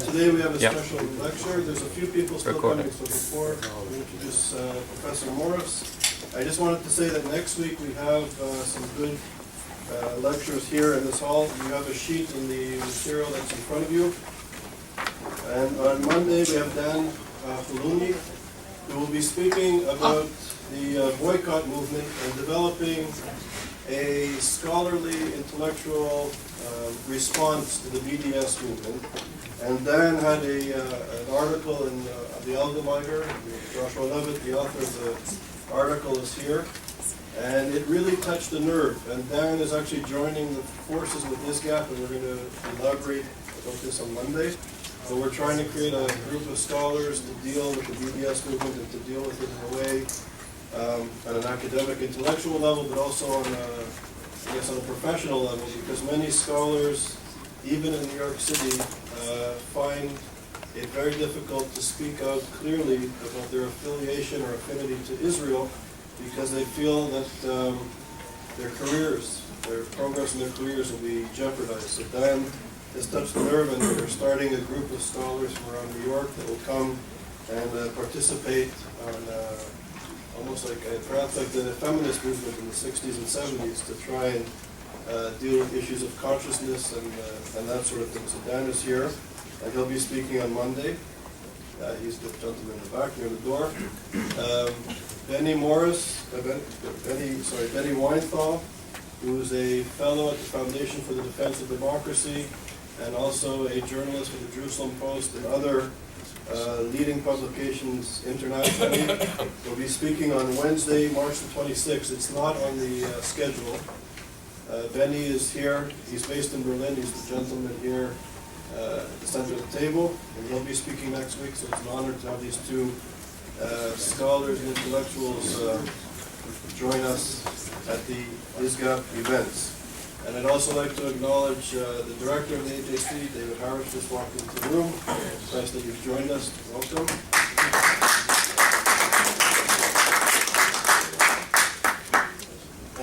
Today we have a special lecture. There's a few people still Recording. coming, so before we introduce Professor Morris, I just wanted to say that next week we have some good lectures here in this hall. You have a sheet in the material that's in front of you. And on Monday we have Dan Fuluni, who will be speaking about the boycott movement and developing a scholarly, intellectual response to the BDS movement. And Dan had an article in the Allgemeiner. Joshua Levitt, the author of the article, is here. And it really touched the nerve. And Dan is actually joining the forces with ISGAP, and we're going to elaborate about this on Monday. So we're trying to create a group of scholars to deal with the BDS movement and to deal with it in a way at an academic, intellectual level, but also on on a professional level, because many scholars, even in New York City, find it very difficult to speak out clearly about their affiliation or affinity to Israel, because they feel that their careers, their progress in their careers will be jeopardized. So Dan has touched the nerve, and we're starting a group of scholars from around New York that will come and participate on almost like perhaps like the feminist movement in the 60s and 70s to try and deal with issues of consciousness and that sort of thing. So Dan is here, and he'll be speaking on Monday. He's the gentleman in the back near the door. Benny Weinthal, who is a fellow at the Foundation for the Defense of Democracy and also a journalist for the Jerusalem Post and other leading publications internationally. Will be speaking on Wednesday, March the 26th. It's not on the schedule. Benny is here. He's based in Berlin. He's the gentleman here at the center of the table, and he'll be speaking next week, so it's an honor to have these two scholars and intellectuals join us at the ISGAP events. And I'd also like to acknowledge the director of the AJC, David Harris, just walked into the room. It's nice that you've joined us. Welcome.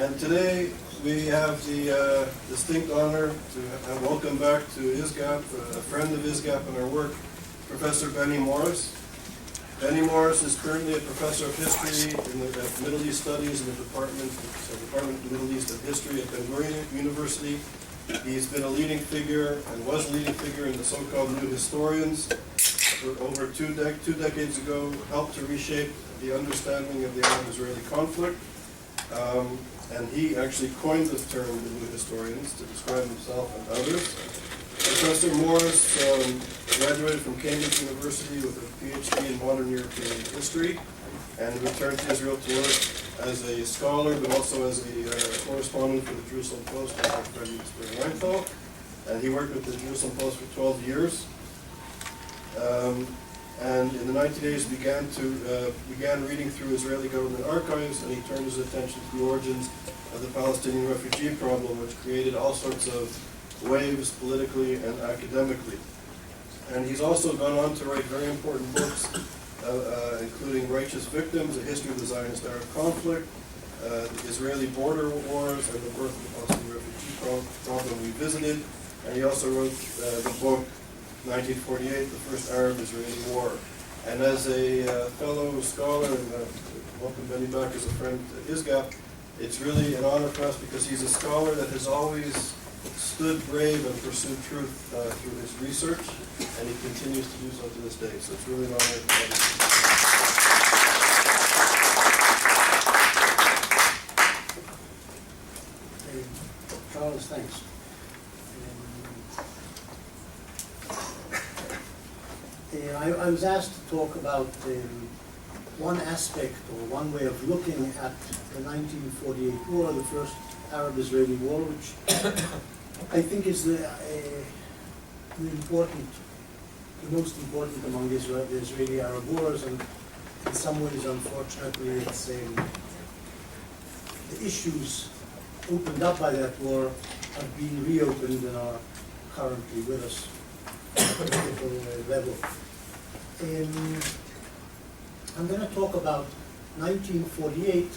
And today we have the distinct honor to have welcome back to ISGAP, a friend of ISGAP in our work, Professor Benny Morris. Benny Morris is currently a professor of history in the Middle East Studies in the Department of Middle East and History at Gurion University. He's been a leading figure and was a leading figure in the so-called New Historians. For over two decades ago, helped to reshape the understanding of the Arab-Israeli conflict. And he actually coined the term the New Historians to describe himself and others. Professor Morris graduated from Cambridge University with a PhD in modern European history and returned to Israel to work as a scholar, but also as a correspondent for the Jerusalem Post with my friend Mr. Weinthal. And he worked with the Jerusalem Post for 12 years. And in the 1980s began reading through Israeli government archives, and he turned his attention to the origins of the Palestinian refugee problem, which created all sorts of waves politically and academically. And he's also gone on to write very important books, including Righteous Victims, A History of the Zionist-Arab Conflict, the Israeli Border Wars, and the Birth of the Palestinian Refugee Problem Revisited. And he also wrote the book 1948, The First Arab-Israeli War. And as a fellow scholar, and welcome Benny back as a friend to ISGAP, it's really an honor for us because he's a scholar that has always stood brave and pursued truth through his research, and he continues to do so to this day. So it's really an honor to have you. Charles, thanks. I was asked to talk about one aspect or one way of looking at the 1948 war, the first Arab-Israeli war, which I think is the most important among the Israeli-Arab wars, and in some ways, unfortunately, it's the issues opened up by that war have been reopened and are currently with us at a political level. I'm going to talk about 1948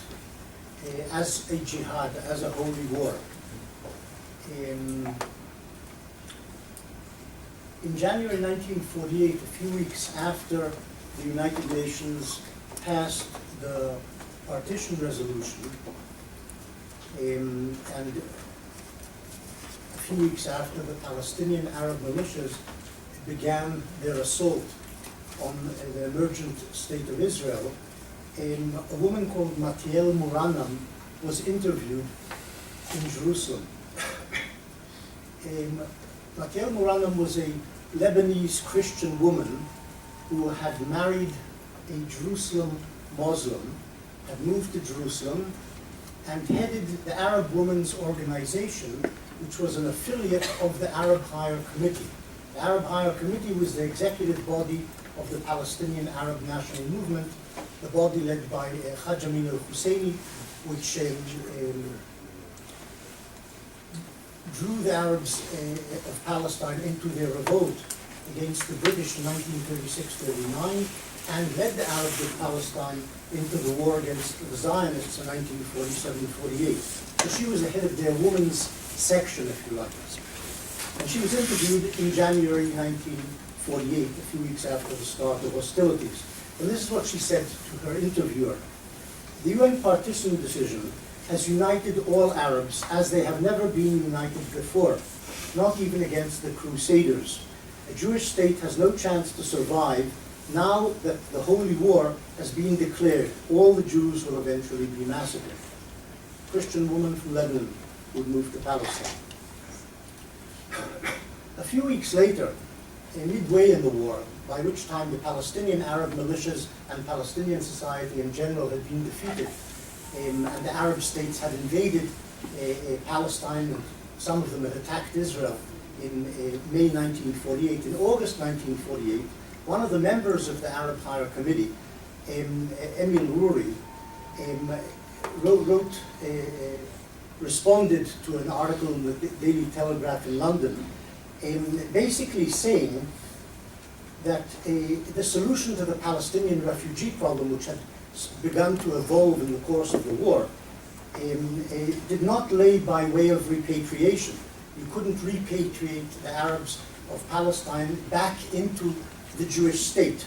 as a jihad, as a holy war. in January 1948, a few weeks after the United Nations passed the partition resolution, and a few weeks after the Palestinian Arab militias began their assault on the emergent state of Israel, a woman called Matiel Muranam was interviewed in Jerusalem. Matiel Muranam was a Lebanese Christian woman who had married a Jerusalem Muslim, had moved to Jerusalem, and headed the Arab Women's Organization, which was an affiliate of the Arab Higher Committee. The Arab Higher Committee was the executive body of the Palestinian Arab National Movement, the body led by Haj Amin al-Husseini, which drew the Arabs of Palestine into their revolt against the British in 1936-39, and led the Arabs of Palestine into the war against the Zionists in 1947-48. So she was the head of their women's section, if you like. And she was interviewed in January 1948, a few weeks after the start of hostilities. And this is what she said to her interviewer. The UN partition decision has united all Arabs as they have never been united before, not even against the Crusaders. A Jewish state has no chance to survive now that the Holy War has been declared. All the Jews will eventually be massacred. A Christian woman from Lebanon would move to Palestine. A few weeks later, midway in the war, by which time the Palestinian Arab militias and Palestinian society in general had been defeated, and the Arab states had invaded Palestine, and some of them had attacked Israel in May 1948. In August 1948, one of the members of the Arab Higher Committee, Emil Ruri, responded to an article in the Daily Telegraph in London, basically saying that the solution to the Palestinian refugee problem, which had begun to evolve in the course of the war, did not lay by way of repatriation. You couldn't repatriate the Arabs of Palestine back into the Jewish state.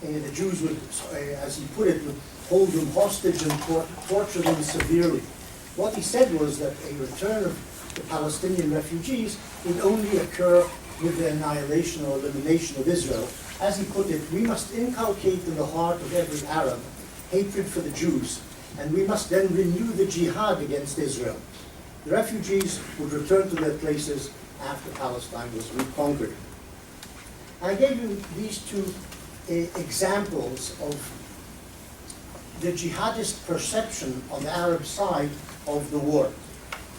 The Jews would, as he put it, would hold them hostage and torture them severely. What he said was that a return of the Palestinian refugees would only occur with the annihilation or elimination of Israel. As he put it, we must inculcate in the heart of every Arab hatred for the Jews, and we must then renew the Jihad against Israel. The refugees would return to their places after Palestine was reconquered. I gave you these two examples of the jihadist perception on the Arab side of the war.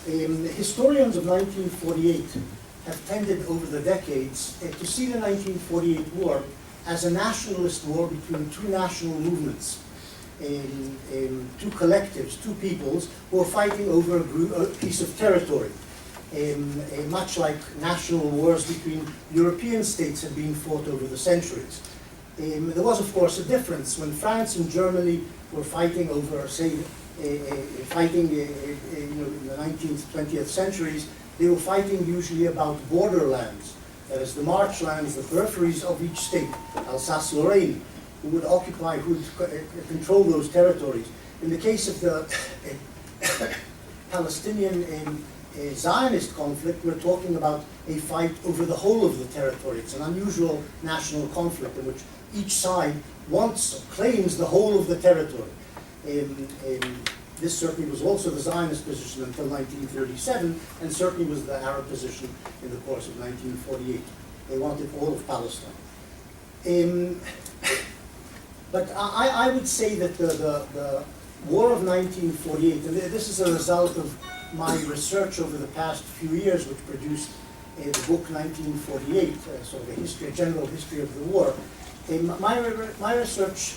Historians of 1948 have tended over the decades to see the 1948 war as a nationalist war between two national movements, two collectives, two peoples who are fighting over a piece of territory, much like national wars between European states had been fought over the centuries. There was, of course, a difference when France and Germany were fighting over, say, in the 19th, 20th centuries. They were fighting usually about borderlands, that is, the marchlands, the peripheries of each state, Alsace-Lorraine, who would occupy, who would control those territories. In the case of the Palestinian Zionist conflict, we're talking about a fight over the whole of the territory. It's an unusual national conflict in which each side wants, or claims the whole of the territory. This certainly was also the Zionist position until 1937, and certainly was the Arab position in the course of 1948. They wanted all of Palestine. But I would say that the War of 1948, and this is a result of my research over the past few years, which produced the book 1948, sort of a general history of the war. My research,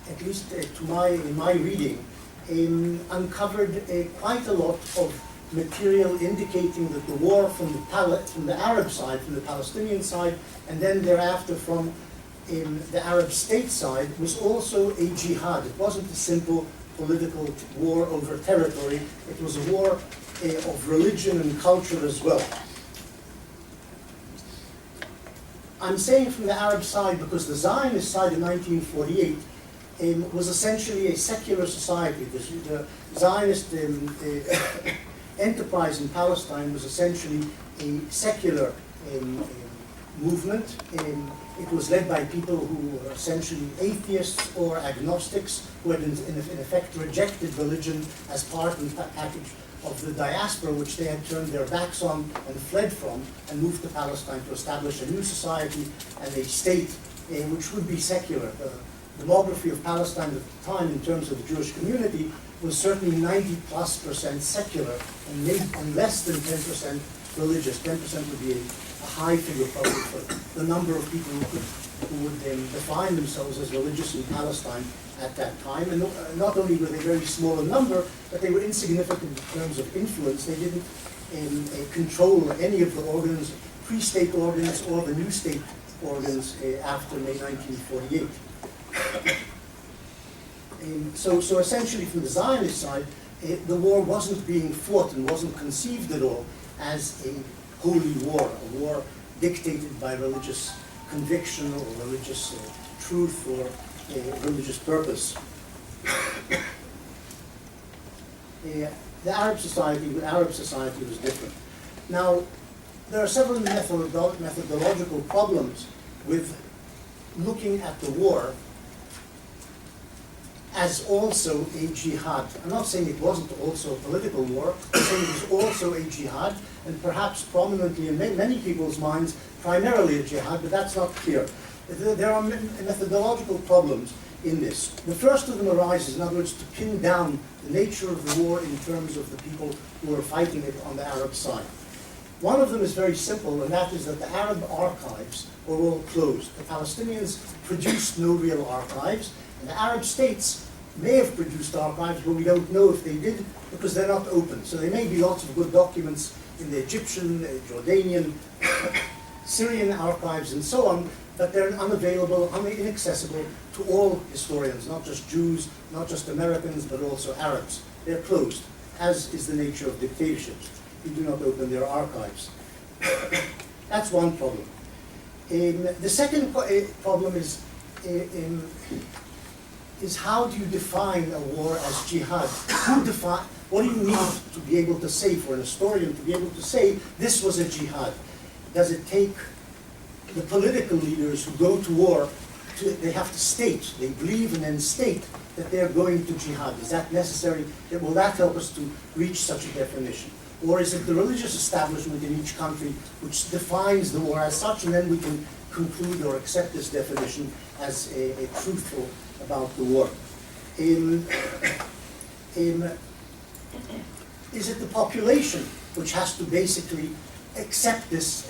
at least in my reading, uncovered quite a lot of material indicating that the war from the Arab side, from the Palestinian side, and then thereafter from the Arab state side, was also a jihad. It wasn't a simple political war over territory. It was a war of religion and culture as well. I'm saying from the Arab side because the Zionist side in 1948 was essentially a secular society. The Zionist enterprise in Palestine was essentially a secular movement. It was led by people who were essentially atheists or agnostics who had in effect rejected religion as part and package of the diaspora, which they had turned their backs on and fled from, and moved to Palestine to establish a new society and a state which would be secular. The demography of Palestine at the time in terms of the Jewish community was certainly 90+% secular and less than 10% religious. 10% would be a high figure probably for the number of people who would define themselves as religious in Palestine at that time. And not only were they very small in number, but they were insignificant in terms of influence. They didn't control any of the organs, pre-state organs or the new state organs after May 1948. So essentially from the Zionist side, the war wasn't being fought and wasn't conceived at all as a holy war, a war dictated by religious conviction or religious truth or religious purpose. The Arab society was different. Now, there are several methodological problems with looking at the war as also a jihad. I'm not saying it wasn't also a political war, I'm saying it was also a jihad, and perhaps prominently in many people's minds, primarily a jihad, but that's not clear. There are methodological problems in this. The first of them arises, in other words, to pin down the nature of the war in terms of the people who are fighting it on the Arab side. One of them is very simple, and that is that the Arab archives were all closed. The Palestinians produced no real archives, and the Arab states may have produced archives, but we don't know if they did because they're not open. So there may be lots of good documents in the Egyptian, Jordanian, Syrian archives and so on, but they're unavailable, inaccessible to all historians, not just Jews, not just Americans, but also Arabs. They're closed, as is the nature of dictatorships. You do not open their archives. That's one problem. The second problem is how do you define a war as jihad? What do you need to be able to say, for an historian to be able to say, this was a jihad? Does it take the political leaders who go to war, they have to state, they believe and then state that they're going to jihad? Is that necessary? Will that help us to reach such a definition? Or is it the religious establishment in each country which defines the war as such, and then we can conclude or accept this definition as a truthful about the war? Is it the population which has to basically accept this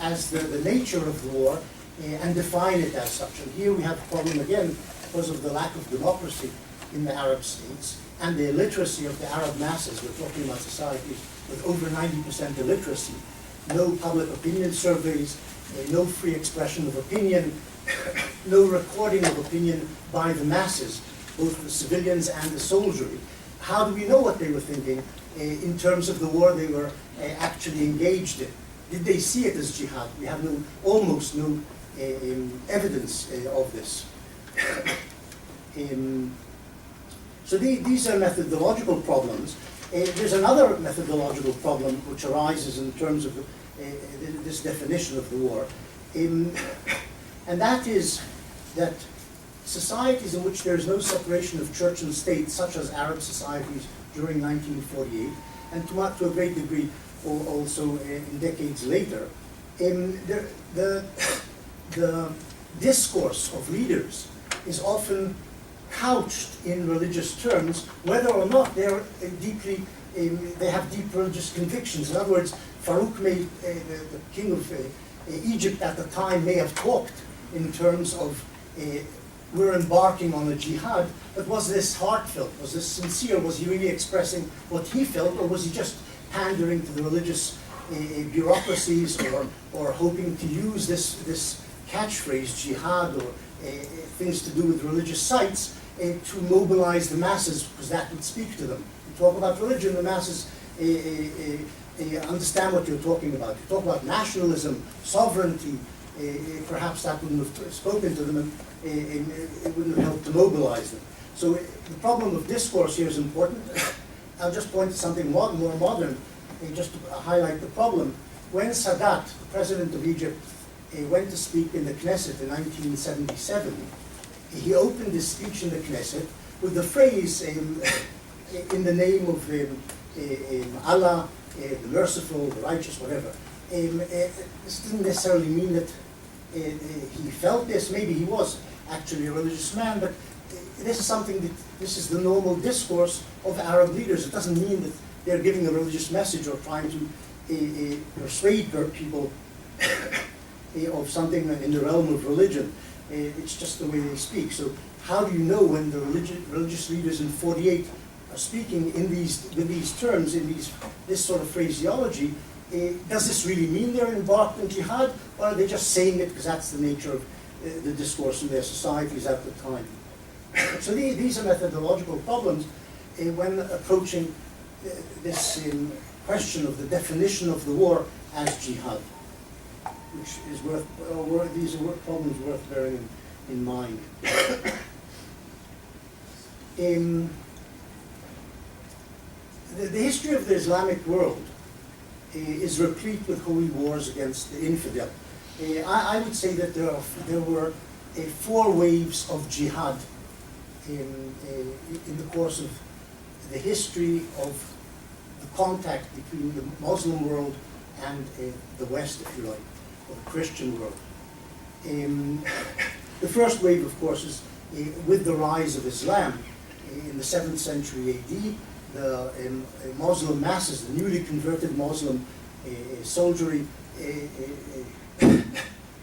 as the nature of the war and define it as such? And here we have a problem again because of the lack of democracy in the Arab states and the illiteracy of the Arab masses. We're talking about societies with over 90% illiteracy, no public opinion surveys, no free expression of opinion, no recording of opinion by the masses, both the civilians and the soldiery. How do we know what they were thinking in terms of the war they were actually engaged in? Did they see it as jihad? We have almost no evidence of this. So these are methodological problems. There's another methodological problem which arises in terms of this definition of the war, and that is that societies in which there is no separation of church and state, such as Arab societies during 1948, and to a great degree also in decades later, the discourse of leaders is often couched in religious terms, whether or not they're they have deep religious convictions. In other words, Farouk the king of Egypt at the time may have talked in terms of we're embarking on a jihad, but was this heartfelt? Was this sincere? Was he really expressing what he felt, or was he just pandering to the religious bureaucracies or hoping to use this catchphrase, jihad, or things to do with religious sites to mobilize the masses, because that would speak to them. You talk about religion, the masses understand what you're talking about. You talk about nationalism, sovereignty, perhaps that wouldn't have spoken to them, and it wouldn't have helped to mobilize them. So the problem of discourse here is important. I'll just point to something more modern, just to highlight the problem. When Sadat, the president of Egypt, went to speak in the Knesset in 1977, he opened his speech in the Knesset with the phrase, in the name of Allah, the merciful, the righteous, whatever. This didn't necessarily mean that he felt this. Maybe he was actually a religious man, but this is something that, this is the normal discourse of Arab leaders. It doesn't mean that they're giving a religious message or trying to persuade people of something in the realm of religion. It's just the way they speak. So how do you know when the religious leaders in 48 are speaking in these terms, in this sort of phraseology? Does this really mean they're embarked in jihad, or are they just saying it because that's the nature of the discourse in their societies at the time? So these are methodological problems when approaching this question of the definition of the war as jihad, which is these are problems worth bearing in mind. The history of the Islamic world is replete with holy wars against the infidel. I would say that there were 4 waves of jihad in the course of the history of the contact between the Muslim world and the West, if you like, or the Christian world. The first wave, of course, is with the rise of Islam in the 7th century AD. The Muslim masses, the newly converted Muslim soldiery,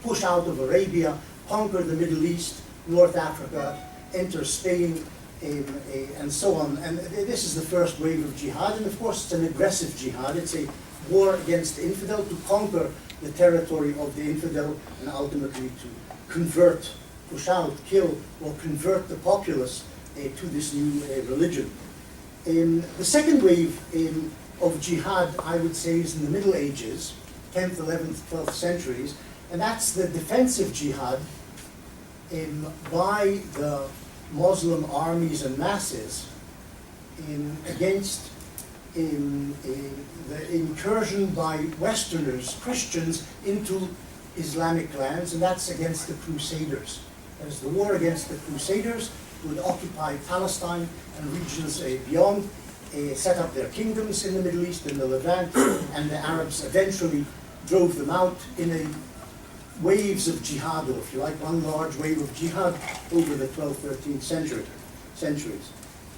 push out of Arabia, conquer the Middle East, North Africa, enter Spain, and so on. And this is the first wave of jihad, and of course it's an aggressive jihad. It's a war against the infidel to conquer the territory of the infidel and ultimately to convert, push out, kill, or convert the populace to this new religion. The second wave of jihad, I would say, is in the Middle Ages, 10th, 11th, 12th centuries, and that's the defensive jihad by the Muslim armies and masses against the incursion by Westerners, Christians, into Islamic lands, and that's against the Crusaders. There's the war against the Crusaders, who would occupy Palestine and regions beyond, set up their kingdoms in the Middle East, in the Levant, and the Arabs eventually drove them out in waves of jihad, or if you like, one large wave of jihad over the 12th, 13th centuries.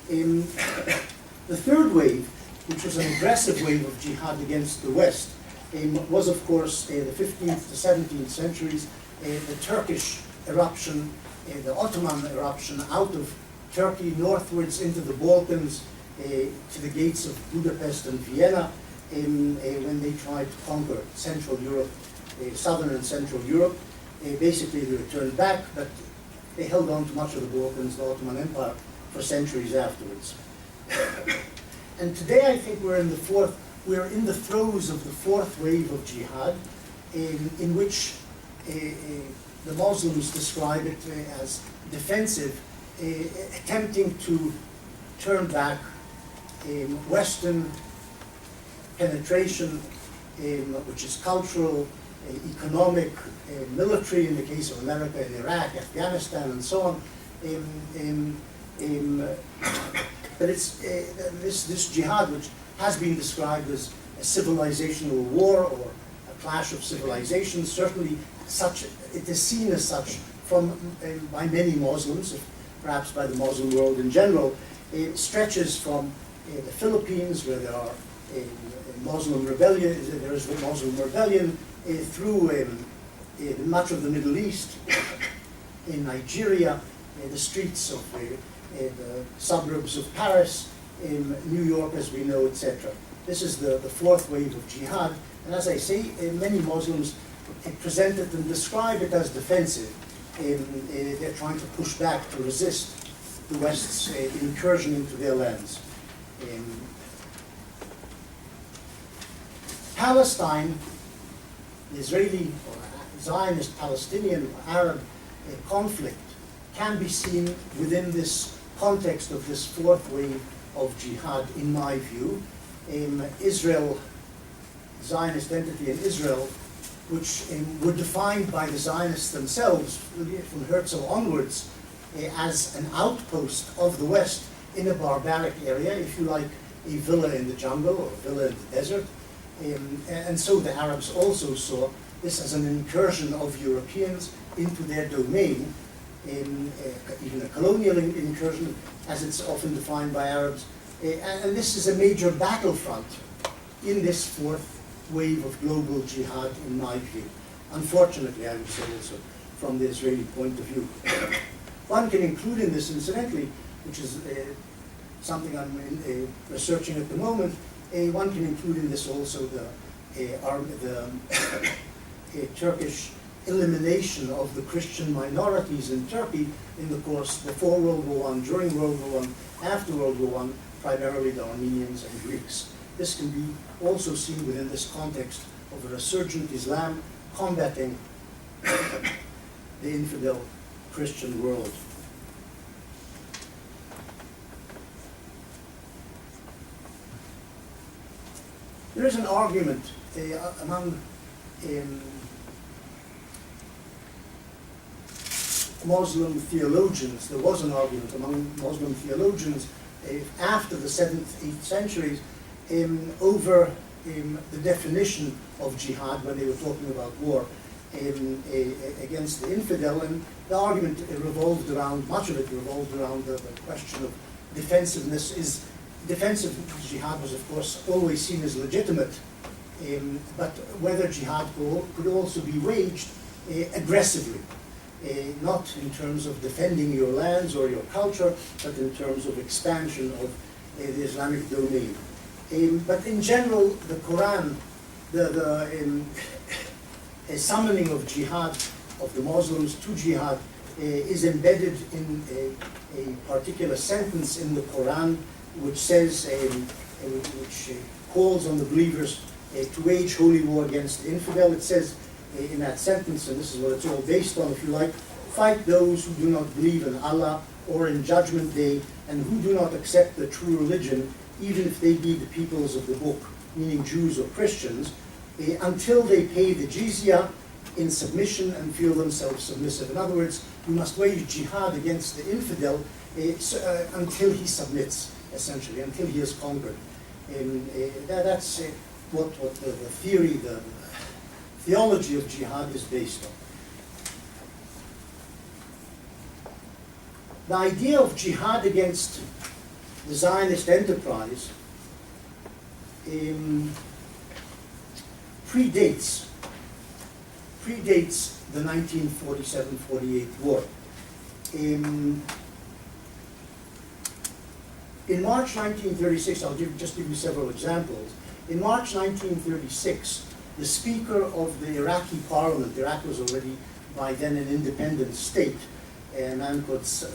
The third wave, which was an aggressive wave of jihad against the West, was of course the 15th to 17th centuries, the Turkish eruption, the Ottoman eruption out of Turkey northwards into the Balkans, to the gates of Budapest and Vienna, when they tried to conquer Central Europe, Southern and Central Europe. Basically they returned back, but they held on to much of the Balkans, the Ottoman Empire, for centuries afterwards. And today I think we're in the throes of the 4th wave of jihad, in which the Muslims describe it as defensive, attempting to turn back Western penetration, which is cultural, economic, military in the case of America in Iraq, Afghanistan, and so on. But it's this jihad, which has been described as a civilizational war or a clash of civilizations, certainly it is seen as such by many Muslims, perhaps by the Muslim world in general. It stretches from the Philippines, where there are Muslim rebellion, there is a Muslim rebellion, through much of the Middle East, in Nigeria, the streets of the suburbs of Paris, in New York, as we know, etc. This is the 4th wave of jihad, and as I say, many Muslims present it and describe it as defensive. They're trying to push back, to resist the West's incursion into their lands. Palestine, the Zionist-Palestinian Arab conflict can be seen within this context of this fourth wave of jihad, in my view. Israel, Zionist entity in Israel, which were defined by the Zionists themselves, from Herzl onwards, as an outpost of the West in a barbaric area, if you like, a villa in the jungle or a villa in the desert. And so the Arabs also saw this as an incursion of Europeans into their domain, even a colonial incursion, as it's often defined by Arabs. And this is a major battlefront in this fourth wave of global jihad, in my view. Unfortunately, I would say also, from the Israeli point of view. One can include in this, incidentally, which is something I'm researching at the moment, one can include in this also the Turkish elimination of the Christian minorities in Turkey in the course before World War I, during World War I, after World War I, primarily the Armenians and Greeks. This can be also seen within this context of a resurgent Islam combating the infidel Christian world. There is an argument among Muslim theologians, there was an argument among Muslim theologians after the 7th, 8th centuries over the definition of jihad when they were talking about war against the infidel, and the argument revolved around, much of it revolved around the question of defensiveness. Defensive jihad was, of course, always seen as legitimate, but whether jihad could also be waged aggressively, not in terms of defending your lands or your culture, but in terms of expansion of the Islamic domain. But in general, the Quran, a summoning of jihad, of the Muslims to jihad, is embedded in a particular sentence in the Quran, which says, which calls on the believers to wage holy war against the infidel. It says in that sentence, and this is what it's all based on, if you like, fight those who do not believe in Allah or in Judgment Day, and who do not accept the true religion, even if they be the peoples of the book, meaning Jews or Christians, until they pay the jizya in submission and feel themselves submissive. In other words, you must wage jihad against the infidel until he submits, essentially, until he is conquered. That's what the theory, the theology of jihad is based on. The idea of jihad against the Zionist enterprise predates the 1947-48 war. In March 1936, I'll just give you several examples. In March 1936, the Speaker of the Iraqi Parliament, Iraq was already by then an independent state, a man called Said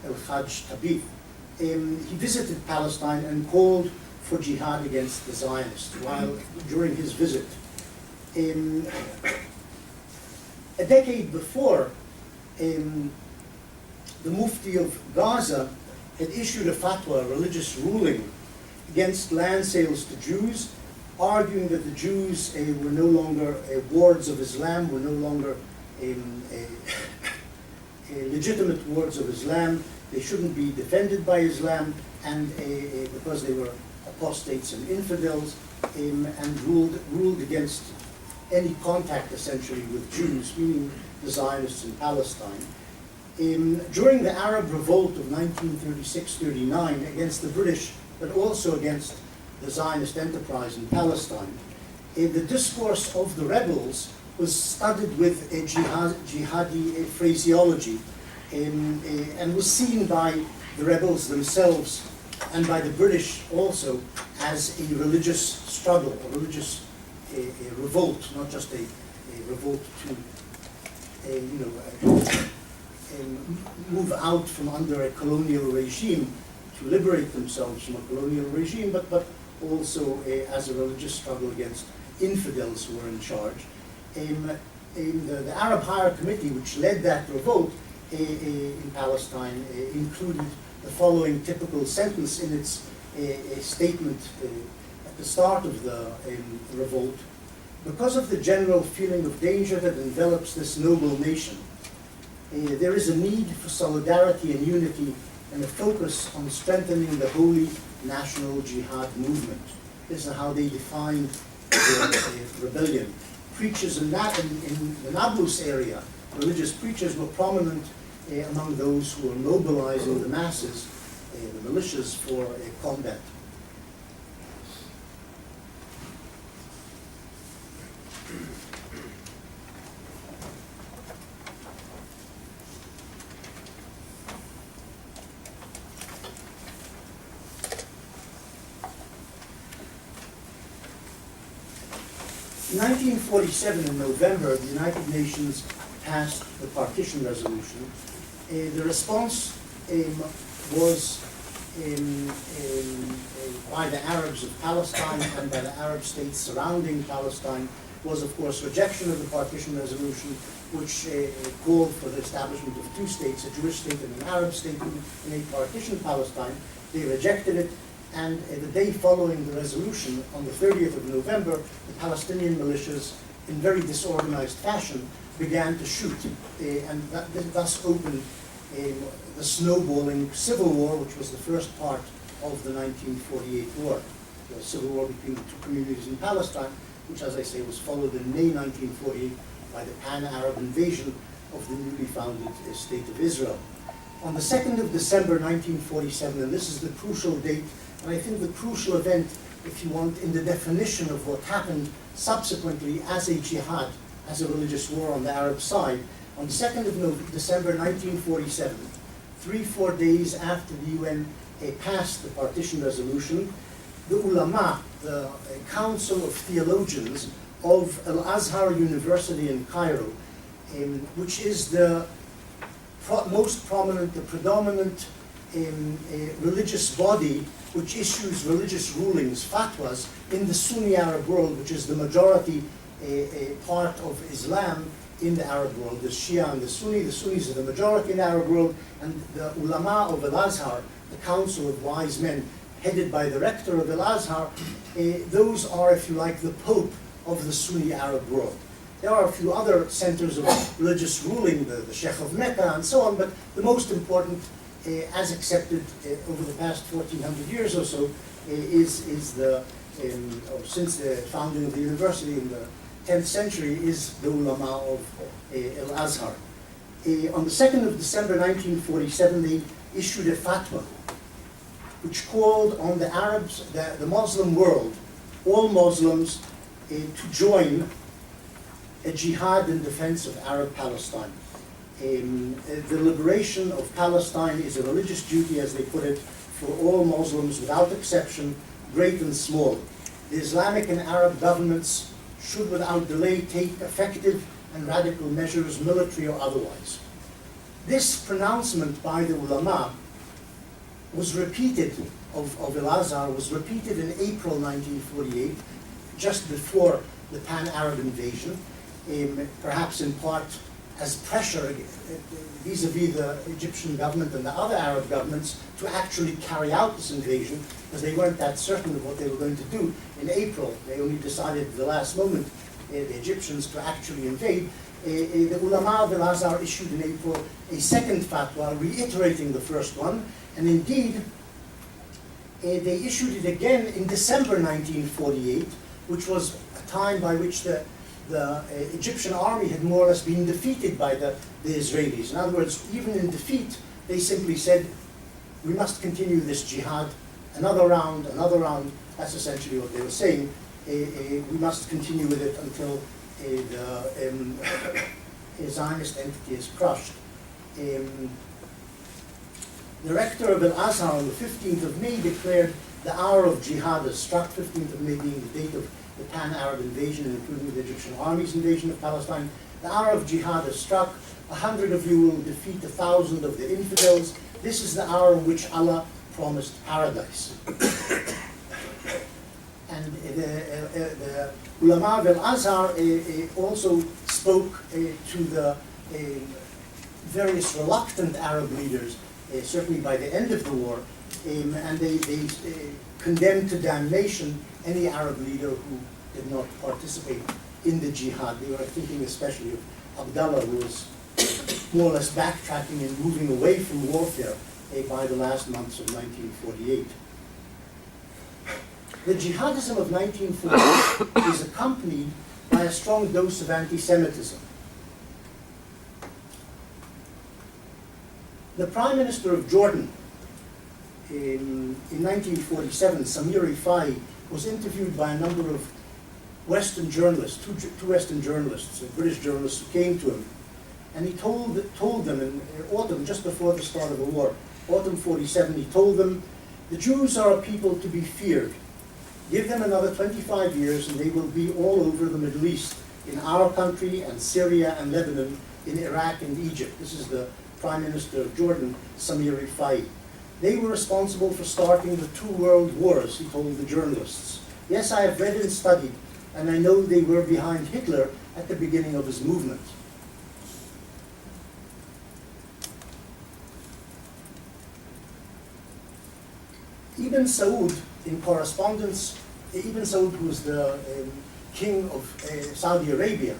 al-Hajj Tabib, he visited Palestine and called for jihad against the Zionists during his visit. A decade before, the Mufti of Gaza had issued a fatwa, a religious ruling, against land sales to Jews, arguing that the Jews were no longer wards of Islam, were no longer legitimate wards of Islam. They shouldn't be defended by Islam, and because they were apostates and infidels, and ruled against any contact, essentially, with Jews, meaning the Zionists in Palestine. During the Arab Revolt of 1936-39 against the British, but also against the Zionist enterprise in Palestine, the discourse of the rebels was studied with a jihadi phraseology, and was seen by the rebels themselves and by the British also as a religious struggle, a religious revolt, not just a revolt to move out from under a colonial regime, to liberate themselves from a colonial regime, but also as a religious struggle against infidels who were in charge. the Arab Higher Committee, which led that revolt in Palestine, included the following typical sentence in its statement at the start of the revolt. Because of the general feeling of danger that envelops this noble nation, there is a need for solidarity and unity and a focus on strengthening the holy national jihad movement. This is how they defined the rebellion. Preachers in the Nablus area, religious preachers were prominent among those who were mobilizing the masses, the militias, for combat. In 1947, in November, the United Nations passed the partition resolution. The response was by the Arabs of Palestine and by the Arab states surrounding Palestine was, of course, rejection of the partition resolution, which called for the establishment of two states, a Jewish state and an Arab state in a partitioned Palestine. They rejected it. And the day following the resolution, on the 30th of November, the Palestinian militias, in very disorganized fashion, began to shoot, and thus opened the snowballing civil war, which was the first part of the 1948 war, the civil war between the two communities in Palestine, which, as I say, was followed in May 1948 by the pan-Arab invasion of the newly founded State of Israel. On the 2nd of December 1947, and this is the crucial date, and I think the crucial event, if you want, in the definition of what happened subsequently as a jihad, as a religious war on the Arab side, on the 2nd of December 1947, 3-4 days after the UN passed the partition resolution, the ulama, the Council of Theologians of Al-Azhar University in Cairo, which is the most prominent, the predominant religious body which issues religious rulings, fatwas, in the Sunni Arab world, which is the majority part of Islam in the Arab world. The Shia and the Sunnis are the majority in the Arab world, and the ulama of Al-Azhar, the council of wise men, headed by the rector of Al-Azhar, those are, if you like, the Pope of the Sunni Arab world. There are a few other centers of religious ruling, the Sheikh of Mecca and so on, but the most important, as accepted over the past 1400 years or so, is the, or since the founding of the university in the 10th century, is the ulama of Al-Azhar. On the 2nd of December 1947, they issued a fatwa which called on the Arabs, the Muslim world, all Muslims, to join a jihad in defense of Arab Palestine. The liberation of Palestine is a religious duty, as they put it, for all Muslims without exception, great and small. The Islamic and Arab governments should without delay take effective and radical measures, military or otherwise. This pronouncement by the ulama was repeated, of Al-Azhar, was repeated in April 1948, just before the pan-Arab invasion, perhaps in part as pressure vis-a-vis the Egyptian government and the other Arab governments to actually carry out this invasion, because they weren't that certain of what they were going to do in April. They only decided at the last moment, the Egyptians, to actually invade. The ulama of Al-Azhar issued in April a second fatwa reiterating the first one, and indeed they issued it again in December 1948, which was a time by which the Egyptian army had more or less been defeated by the Israelis. In other words, even in defeat, they simply said, we must continue this jihad, another round, that's essentially what they were saying. We must continue with it until the Zionist entity is crushed. The rector of Al-Azhar on the 15th of May declared the hour of jihad has struck, 15th of May being the date of the pan-Arab invasion, including the Egyptian army's invasion of Palestine. The hour of jihad has struck. 100 of you will defeat 1,000 of the infidels. This is the hour in which Allah promised paradise. And the ulama of Al-Azhar also spoke to the various reluctant Arab leaders, certainly by the end of the war, and they condemned to damnation any Arab leader who did not participate in the jihad. They were thinking especially of Abdullah, who was more or less backtracking and moving away from warfare by the last months of 1948. The jihadism of 1948 is accompanied by a strong dose of anti-Semitism. The Prime Minister of Jordan in 1947, Samir Rifai, was interviewed by a number of Western journalists, two Western journalists, British journalists who came to him, and he told them in autumn, just before the start of the war, autumn 47, he told them, the Jews are a people to be feared. Give them another 25 years and they will be all over the Middle East, in our country and Syria and Lebanon, in Iraq and Egypt. This is the Prime Minister of Jordan, Samir Rifai. They were responsible for starting the 2 world wars, he told the journalists. Yes, I have read and studied, and I know they were behind Hitler at the beginning of his movement. Ibn Saud, in correspondence, Ibn Saud, who was the king of Saudi Arabia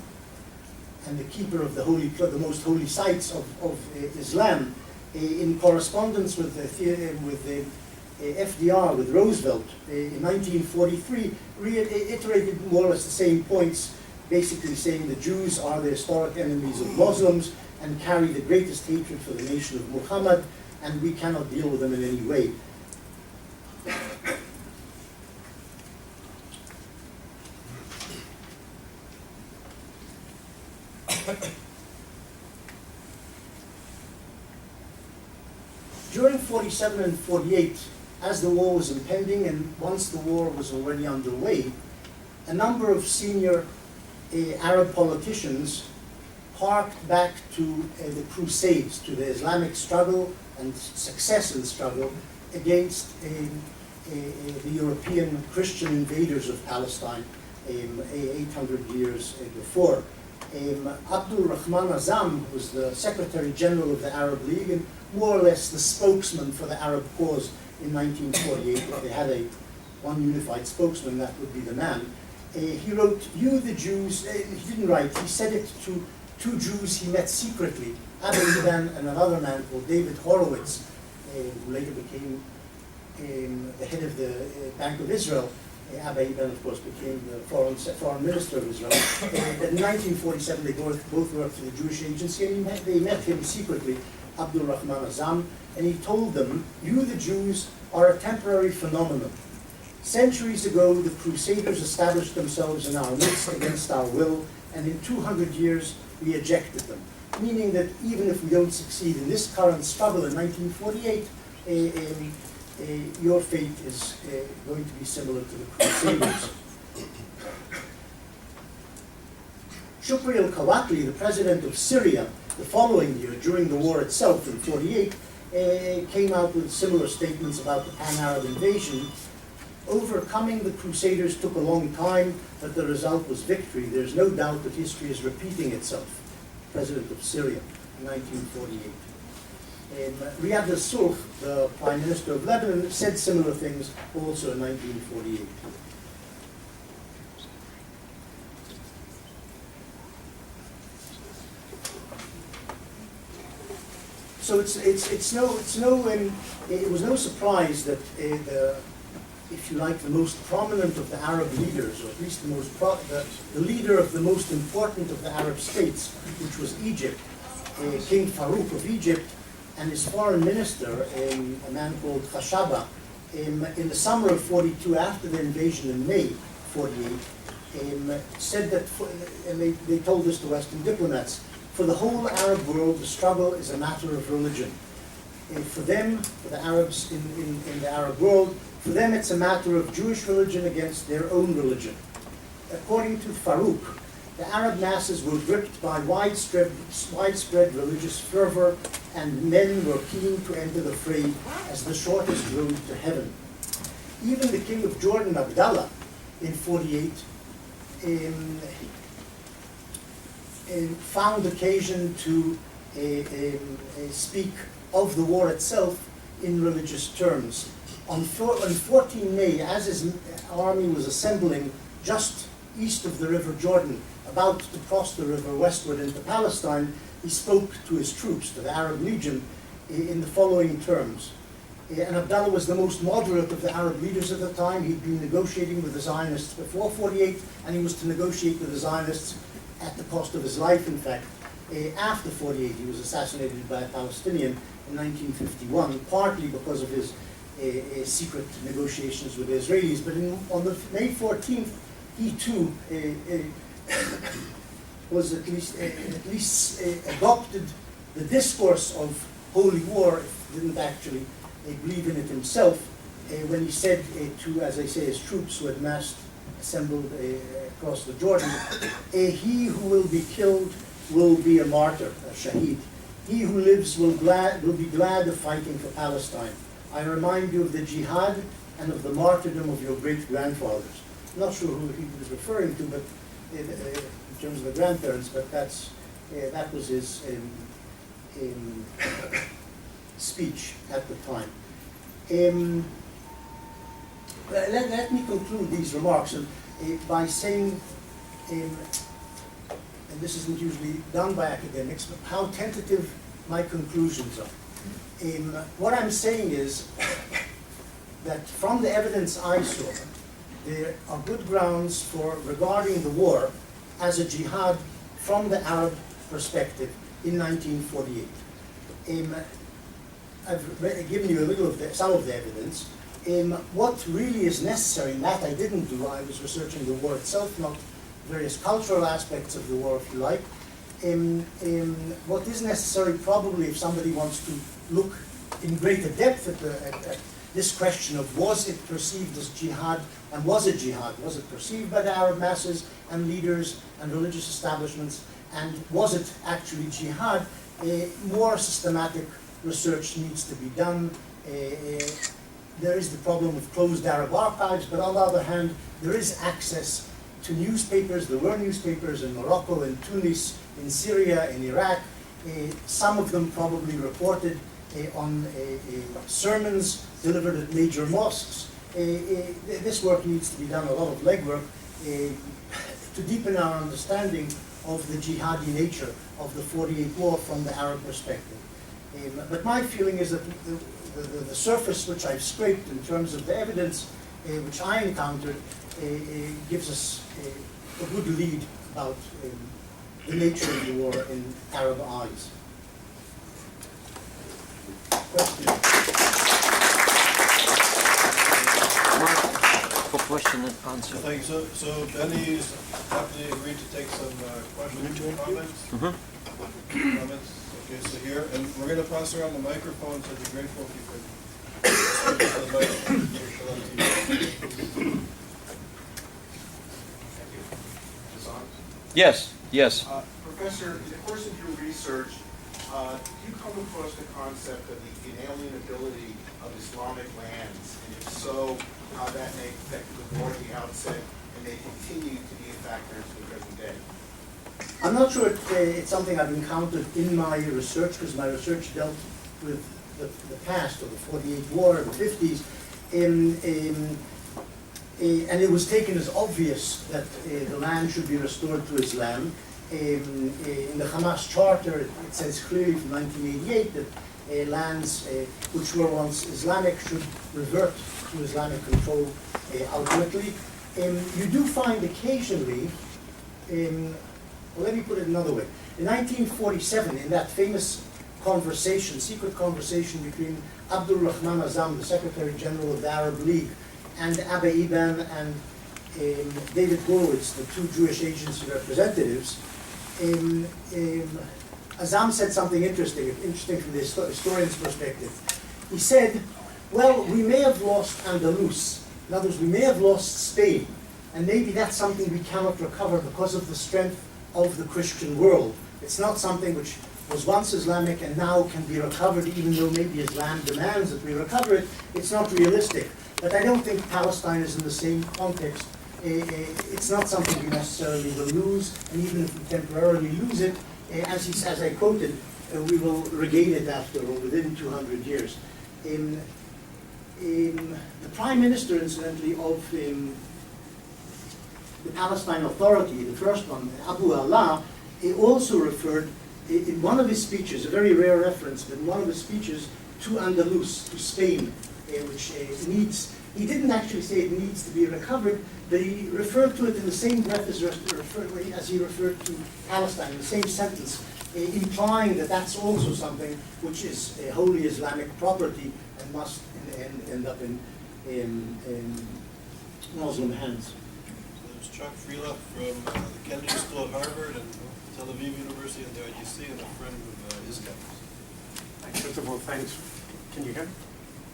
and the keeper of the most holy sites of Islam, in correspondence with FDR, with Roosevelt, in 1943, reiterated more or less the same points, basically saying the Jews are the historic enemies of Muslims and carry the greatest hatred for the nation of Muhammad, and we cannot deal with them in any way. During 47 and 48, as the war was impending and once the war was already underway, a number of senior Arab politicians harked back to the Crusades, to the Islamic struggle and success in the struggle against the European Christian invaders of Palestine 800 years before. Abdul Rahman Azam was the Secretary General of the Arab League and more or less the spokesman for the Arab cause in 1948. If they had one unified spokesman, that would be the man. He wrote, "You the Jews," he didn't write, he said it to 2 Jews he met secretly, Abu Iban and another man called David Horowitz, who later became the head of the Bank of Israel. Abu Iban, of course, became the foreign minister of Israel. In 1947, they both worked for the Jewish Agency, and they met him secretly, Abdul Rahman Azam, and he told them, "You, the Jews, are a temporary phenomenon. Centuries ago, the Crusaders established themselves in our midst against our will, and in 200 years, we ejected them." Meaning that even if we don't succeed in this current struggle in 1948, your fate is going to be similar to the Crusaders. Shukri al-Kawakli, the president of Syria, the following year, during the war itself in 48, came out with similar statements about the Pan-Arab invasion. Overcoming the Crusaders took a long time, but the result was victory. There's no doubt that history is repeating itself. President of Syria in 1948. Riyad al-Sulh, the Prime Minister of Lebanon, said similar things also in 1948. So it was no surprise that if you like, the most prominent of the Arab leaders, or at least the leader of the most important of the Arab states, which was Egypt, King Farouk of Egypt, and his foreign minister, a man called Khashaba, in the summer of 42, after the invasion in May 48, said that, and they told this to Western diplomats, for the whole Arab world, the struggle is a matter of religion. And for them, for the Arabs in the Arab world, for them it's a matter of Jewish religion against their own religion. According to Farouk, the Arab masses were gripped by widespread religious fervor, and men were keen to enter the fray as the shortest road to heaven. Even the king of Jordan, Abdullah, in 48 found occasion to speak of the war itself in religious terms. On 14 May, as his army was assembling just east of the River Jordan, about to cross the river westward into Palestine, he spoke to his troops, to the Arab Legion, in the following terms. And Abdallah was the most moderate of the Arab leaders at the time. He'd been negotiating with the Zionists before 48, and he was to negotiate with the Zionists at the cost of his life, in fact. After 48, he was assassinated by a Palestinian in 1951, partly because of his secret negotiations with the Israelis. But on May 14th, he too was at least adopted the discourse of holy war, if he didn't actually believe in it himself, when he said to, as I say, his troops who had assembled across the Jordan, he who will be killed will be a martyr, a shaheed. He who lives will be glad of fighting for Palestine. I remind you of the jihad and of the martyrdom of your great-grandfathers. I'm not sure who he was referring to, but in terms of the grandparents, but that was his speech at the time. Let me conclude these remarks by saying, and this isn't usually done by academics, but how tentative my conclusions are. What I'm saying is that from the evidence I saw, there are good grounds for regarding the war as a jihad from the Arab perspective in 1948. I've given you a little of some of the evidence. What really is necessary, and that I didn't do, I was researching the war itself, not various cultural aspects of the war, if you like. What is necessary probably if somebody wants to look in greater depth at this question of was it perceived as jihad, and was it jihad? Was it perceived by the Arab masses and leaders and religious establishments, and was it actually jihad? More systematic research needs to be done. There is the problem of closed Arab archives, but on the other hand, there is access to newspapers. There were newspapers in Morocco, in Tunis, in Syria, in Iraq. Some of them probably reported on sermons delivered at major mosques. This work needs to be done, a lot of legwork, to deepen our understanding of the jihadi nature of the 48 war from the Arab perspective. But my feeling is that the surface which I've scraped in terms of the evidence which I encountered gives us a good lead about the nature of the war in Arab eyes. For question and answer. Thank you. So Benny's happily agreed to take some questions and comments. Comments. Okay, so here, and we're going to pass around the microphone, so I'd be grateful if you could speak to the microphone. Thank you. Is this on? Yes, yes. Professor, in the course of your research, you come across the concept of the inalienability of Islamic lands, and if so, how that may affect the war at the outset and may continue to be a factor to the present day. I'm not sure it's something I've encountered in my research, because my research dealt with the past, or the 48 war, the 50s, and it was taken as obvious that the land should be restored to Islam. In the Hamas Charter, it says clearly from 1988 that lands which were once Islamic should revert to Islamic control ultimately. You do find occasionally, well, let me put it another way. In 1947, in that famous conversation, secret conversation between Abdul Rahman Azam, the Secretary General of the Arab League, and Abba Eban and David Gurewitz, the two Jewish agency representatives, Azam said something interesting from the historian's perspective. He said, well, we may have lost Andalus. In other words, we may have lost Spain, and maybe that's something we cannot recover because of the strength of the Christian world. It's not something which was once Islamic and now can be recovered, even though maybe Islam demands that we recover it. It's not realistic. But I don't think Palestine is in the same context it's not something we necessarily will lose, and even if we temporarily lose it, as I quoted, we will regain it after or within 200 years. The Prime Minister, incidentally, of the Palestine Authority, the first one, Abu Allah, he also referred in one of his speeches, a very rare reference, but in one of his speeches to Andalus, to Spain, which needs, he didn't actually say it needs to be recovered, but he referred to it in the same breath as he referred to Palestine, in the same sentence, implying that that's also something which is a wholly Islamic property and must end up in Muslim hands. There's Chuck Freelock from the Kennedy School at Harvard and Tel Aviv University and the IGC, and a friend of ISGAP. First of all, thanks. Can you hear me?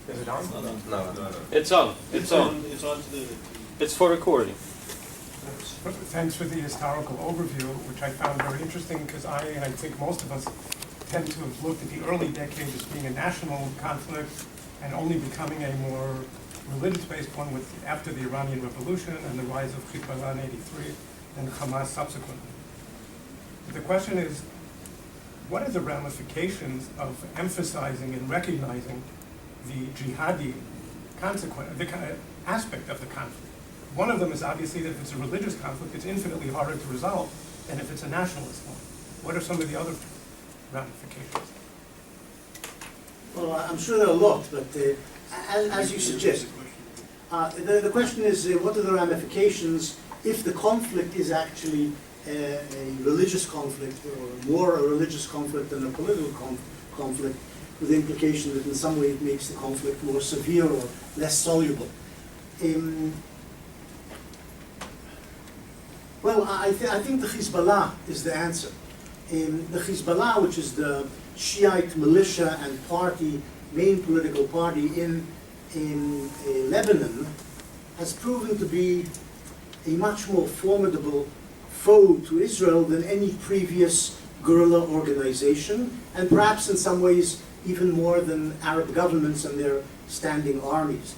Is it on? No. It's on. It's on to the. It's for recording. Thanks for the historical overview, which I found very interesting because I think most of us tend to have looked at the early decades as being a national conflict and only becoming a more religious-based one after the Iranian Revolution and the rise of Hezbollah in '83 and Hamas subsequently. The question is, what are the ramifications of emphasizing and recognizing the jihadi aspect of the conflict? One of them is obviously that if it's a religious conflict, it's infinitely harder to resolve than if it's a nationalist one. What are some of the other ramifications? Well, I'm sure there are a lot, but as you suggest, the question is what are the ramifications if the conflict is actually a religious conflict, or more a religious conflict than a political conflict, with the implication that in some way it makes the conflict more severe or less soluble. Well, I think the Hezbollah is the answer. The Hezbollah, which is the Shiite militia and party, main political party in Lebanon, has proven to be a much more formidable foe to Israel than any previous guerrilla organization, and perhaps in some ways even more than Arab governments and their standing armies.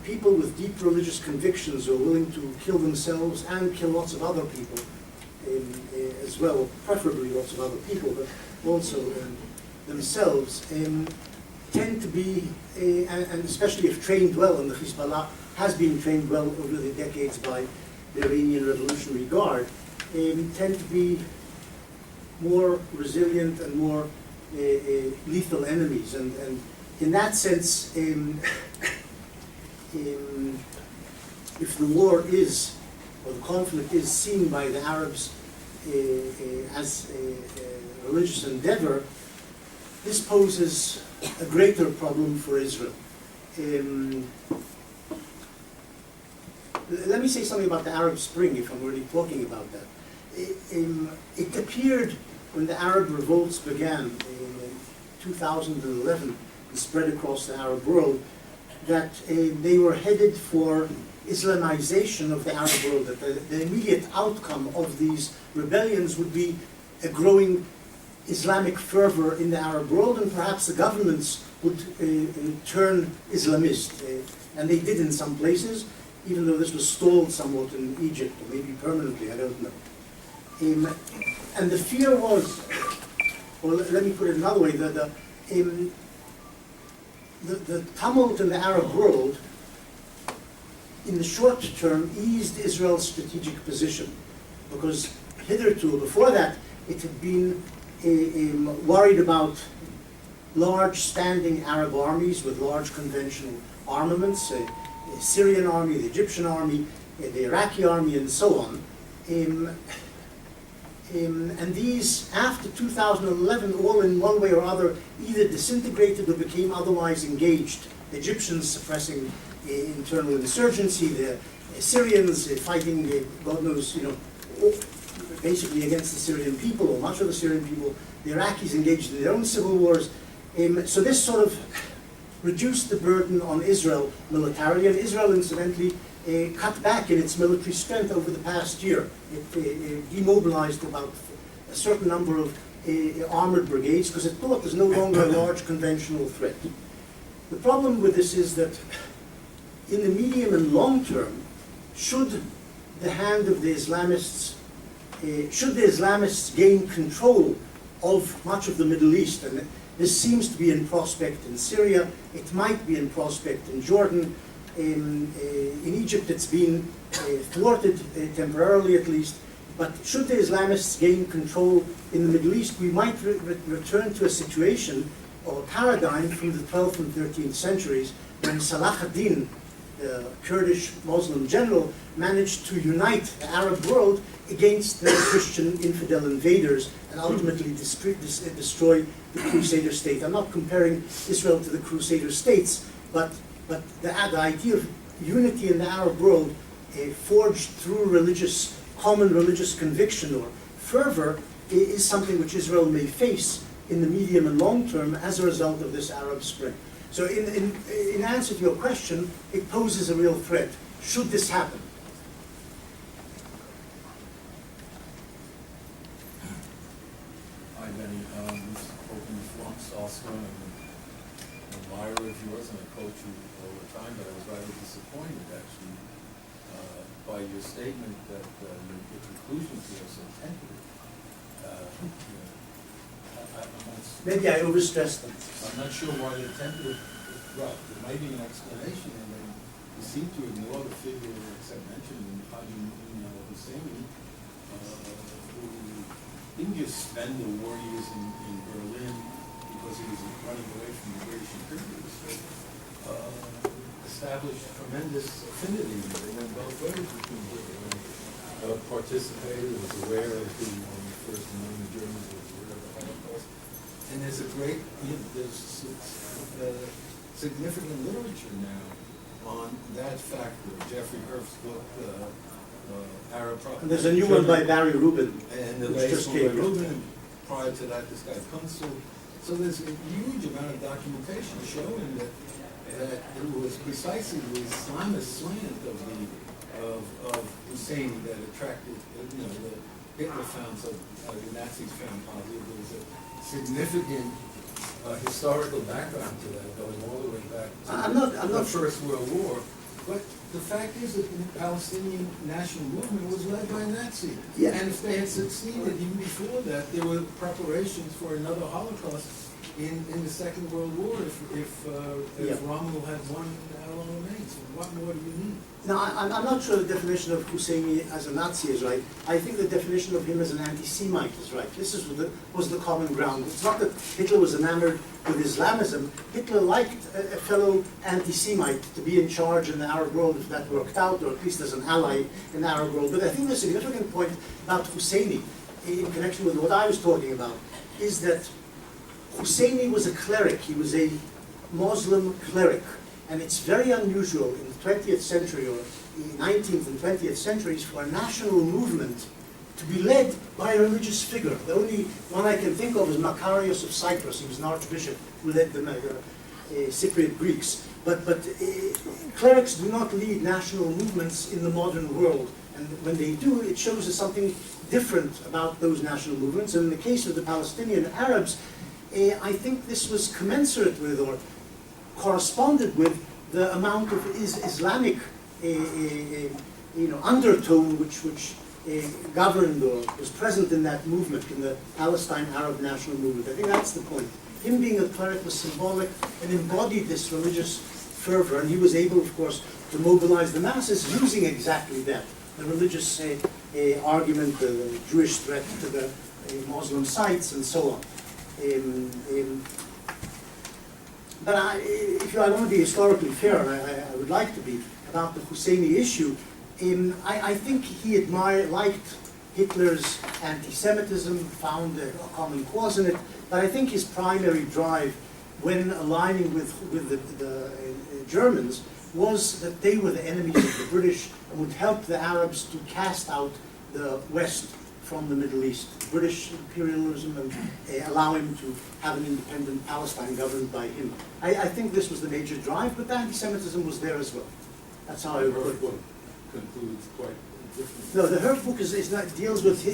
People with deep religious convictions are willing to kill themselves and kill lots of other people as well, preferably lots of other people, but also themselves, tend to be, and especially if trained well, and the Hezbollah has been trained well over the decades by the Iranian Revolutionary Guard, tend to be more resilient and more lethal enemies. And in that sense, if the war is, or the conflict is seen by the Arabs as a religious endeavor, this poses a greater problem for Israel. Let me say something about the Arab Spring, if I'm already talking about that. It appeared when the Arab revolts began in 2011 and spread across the Arab world, that they were headed for Islamization of the Arab world, that the immediate outcome of these rebellions would be a growing Islamic fervor in the Arab world, and perhaps the governments would turn Islamist. And they did in some places, even though this was stalled somewhat in Egypt, or maybe permanently, I don't know. And the fear was, or let me put it another way, the tumult in the Arab world, in the short term, eased Israel's strategic position, because hitherto, before that, it had been worried about large standing Arab armies with large conventional armaments, the Syrian army, the Egyptian army, the Iraqi army, and so on. And these, after 2011, all in one way or other, either disintegrated or became otherwise engaged. The Egyptians suppressing internal insurgency, the Syrians fighting, God knows, basically against the Syrian people, or much of the Syrian people, the Iraqis engaged in their own civil wars. So this sort of reduced the burden on Israel militarily, and Israel, incidentally, cut back in its military strength over the past year. It demobilized about a certain number of armored brigades because it thought there's no longer a large conventional threat. The problem with this is that in the medium and long term, should the hand of the Islamists, should the Islamists gain control of much of the Middle East, and this seems to be in prospect in Syria, it might be in prospect in Jordan, in Egypt it's been thwarted temporarily at least, but should the Islamists gain control in the Middle East, we might return to a situation or a paradigm from the 12th and 13th centuries when Salah ad-Din, the Kurdish Muslim general, managed to unite the Arab world against the Christian infidel invaders and ultimately destroy the Crusader state. I'm not comparing Israel to the Crusader states, but the idea of unity in the Arab world forged through common religious conviction or fervor is something which Israel may face in the medium and long term as a result of this Arab Spring. So in answer to your question, it poses a real threat. Should this happen? Hi, Benny. Open flumps also. I'm an admirer of yours and I coach you all the time, but I was rather disappointed actually by your statement that your conclusions here are so tentative. Maybe I overstressed them. I'm not sure why they're tentative. Well, there might be an explanation, and then you seem to ignore the figure except mentioned in Haji Husseini, who didn't just spend the war years in Berlin because he was running away from the British imperialists, but established tremendous affinity. They went both ways between Hitler and participated, was aware of the first among the Germans, was aware of the Holocaust. And there's a great, there's significant literature now on that factor. Jeffrey Herf's book, Arab Propaganda. And there's a new one by Barry Rubin. And the which latest just one came by out. Rubin. Prior to that, this guy Kunzel. So there's a huge amount of documentation showing that it was precisely the Islamist slant of Husseini that attracted, the Hitler found, so the Nazis found positive. There was a significant historical background to that, going all the way back to the First World War. But the fact is that the Palestinian national movement was led by a Nazi. Yeah. And if they had succeeded even before that, there were preparations for another Holocaust in the Second World War if Rommel had won Allied remains. What more do you need? Now, I'm not sure the definition of Husseini as a Nazi is right. I think the definition of him as an anti-Semite is right. This was the common ground. It's not that Hitler was enamored with Islamism. Hitler liked a fellow anti-Semite to be in charge in the Arab world if that worked out, or at least as an ally in the Arab world. But I think the significant point about Husseini, in connection with what I was talking about, is that Husseini was a cleric. He was a Muslim cleric. And it's very unusual in the 20th century or the 19th and 20th centuries for a national movement to be led by a religious figure. The only one I can think of is Macarius of Cyprus. He was an archbishop who led the Cypriot Greeks. But clerics do not lead national movements in the modern world. And when they do, it shows us something different about those national movements. And in the case of the Palestinian Arabs, I think this was commensurate with or corresponded with the amount of Islamic undertone which governed or was present in that movement, in the Palestine Arab national movement. I think that's the point. Him being a cleric was symbolic and embodied this religious fervor, and he was able, of course, to mobilize the masses using exactly that, the religious argument, the Jewish threat to the Muslim sites, and so on. But if I want to be historically fair, and I would like to be, about the Husseini issue, I think he liked Hitler's anti-Semitism, found a common cause in it, but I think his primary drive when aligning with the Germans was that they were the enemies of the British and would help the Arabs to cast out the West from the Middle East, British imperialism, and allow him to have an independent Palestine governed by him. I think this was the major drive, but the anti-Semitism was there as well. That's how I would put it. Concludes quite different. No, the Herf book deals with the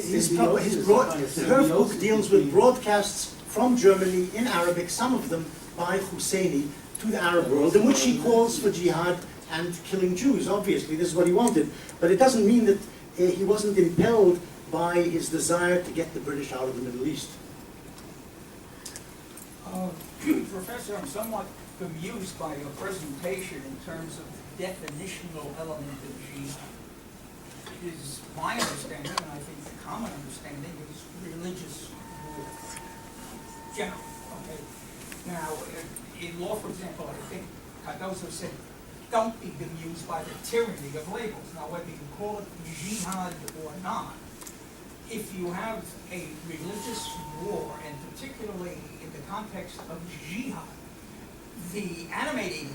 Herf book deals with broadcasts from Germany in Arabic, some of them by Husseini, to the Arab world, in which he calls for jihad and killing Jews. Obviously, this is what he wanted. But it doesn't mean that he wasn't impelled by his desire to get the British out of the Middle East. Professor, I'm somewhat bemused by your presentation in terms of the definitional element of jihad. It is my understanding, and I think the common understanding, is religious war. General, okay? Now, in law, for example, I think Cardozo said, don't be bemused by the tyranny of labels. Now, whether you call it jihad or not, if you have a religious war, and particularly in the context of jihad, the animating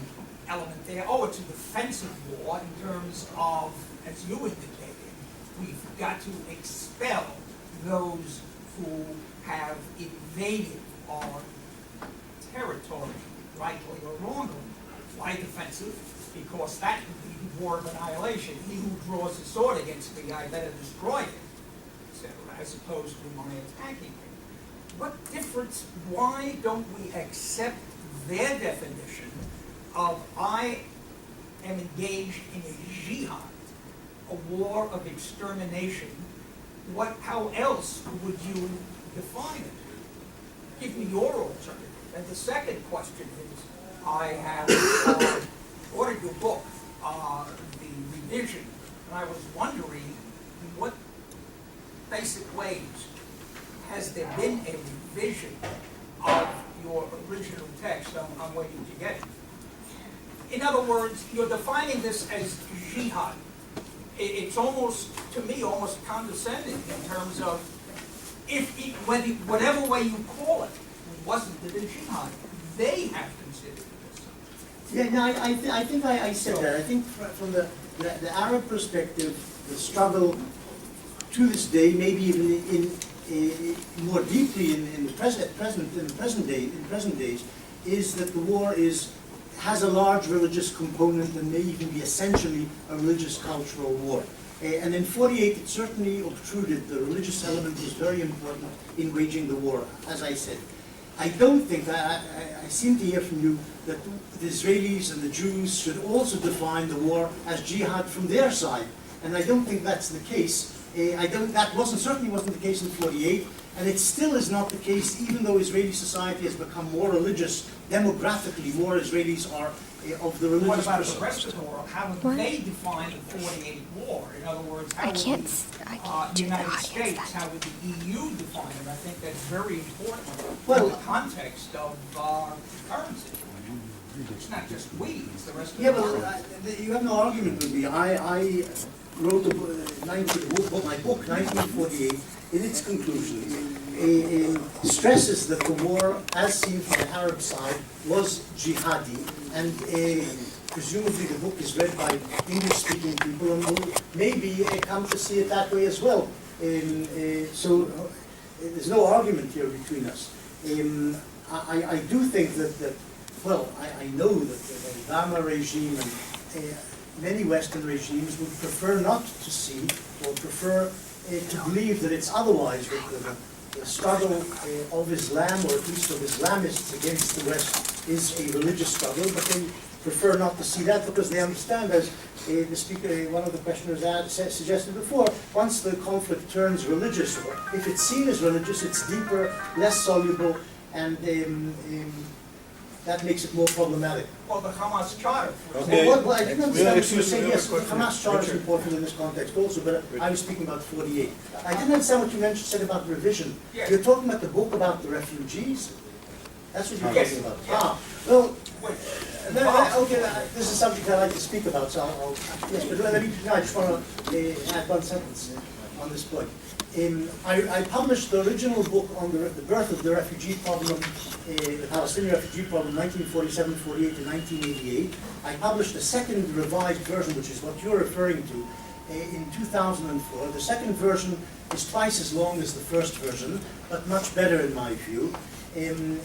element there, it's a defensive war in terms of, as you indicated, we've got to expel those who have invaded our territory, rightly or wrongly. Why defensive? Because that would be war of annihilation. He who draws a sword against me, I better destroy him, etc., as opposed to my attacking him. What difference, why don't we accept their definition of I am engaged in a jihad, a war of extermination? How else would you define it? Give me your alternative. And the second question is, I have ordered your book, the revision, and I was wondering in what basic ways has there been a revision of your original text? I'm waiting to get it. In other words, you're defining this as jihad. It's almost, to me, almost condescending in terms of whatever way you call it, wasn't it a jihad? They have considered this. Yeah, no, I think I said that. I think from the Arab perspective, the struggle to this day, maybe even more deeply in the present days, is that the war has a large religious component and may even be essentially a religious cultural war. And in 48, it certainly obtruded. The religious element was very important in waging the war, as I said. I don't think, I seem to hear from you, that the Israelis and the Jews should also define the war as jihad from their side. And I don't think that's the case. That certainly wasn't the case in 48, and it still is not the case, even though Israeli society has become more religious. Demographically, more Israelis are of the religious. What about the rest of the world? How would they define the 48 war? In other words, how would the United States, how would the EU define it? I think that's very important in the context of our current situation. It's not just we, it's the rest of the world. Yeah, but you have no argument with me. I wrote my book, 1948, in its conclusions, stresses that the war, as seen from the Arab side, was jihadi, and presumably the book is read by English-speaking people and will maybe come to see it that way as well. So there's no argument here between us. I do think that I know that the Obama regime and many Western regimes would prefer not to see, or prefer to believe that it's otherwise, that the struggle of Islam, or at least of Islamists against the West, is a religious struggle, but they prefer not to see that because they understand, as the speaker, one of the questioners suggested before, once the conflict turns religious, or if it's seen as religious, it's deeper, less soluble, and that makes it more problematic. Well, the Hamas Charter, for Okay. example. Well, I didn't understand what you were saying. Yes, the Question. Hamas Charter is Richard. important in this context also, but I was speaking about 48. I didn't understand what you said about revision. Yes. You're talking about the book about the refugees? That's what you're Yes. talking about? Yes. Well, Wait, this is a subject I like to speak about, so yes, but I just want to add one sentence on this point. I published the original book on the birth of the refugee problem, the Palestinian refugee problem, 1947-48 to 1988. I published a second revised version, which is what you're referring to, in 2004. The second version is twice as long as the first version, but much better in my view. And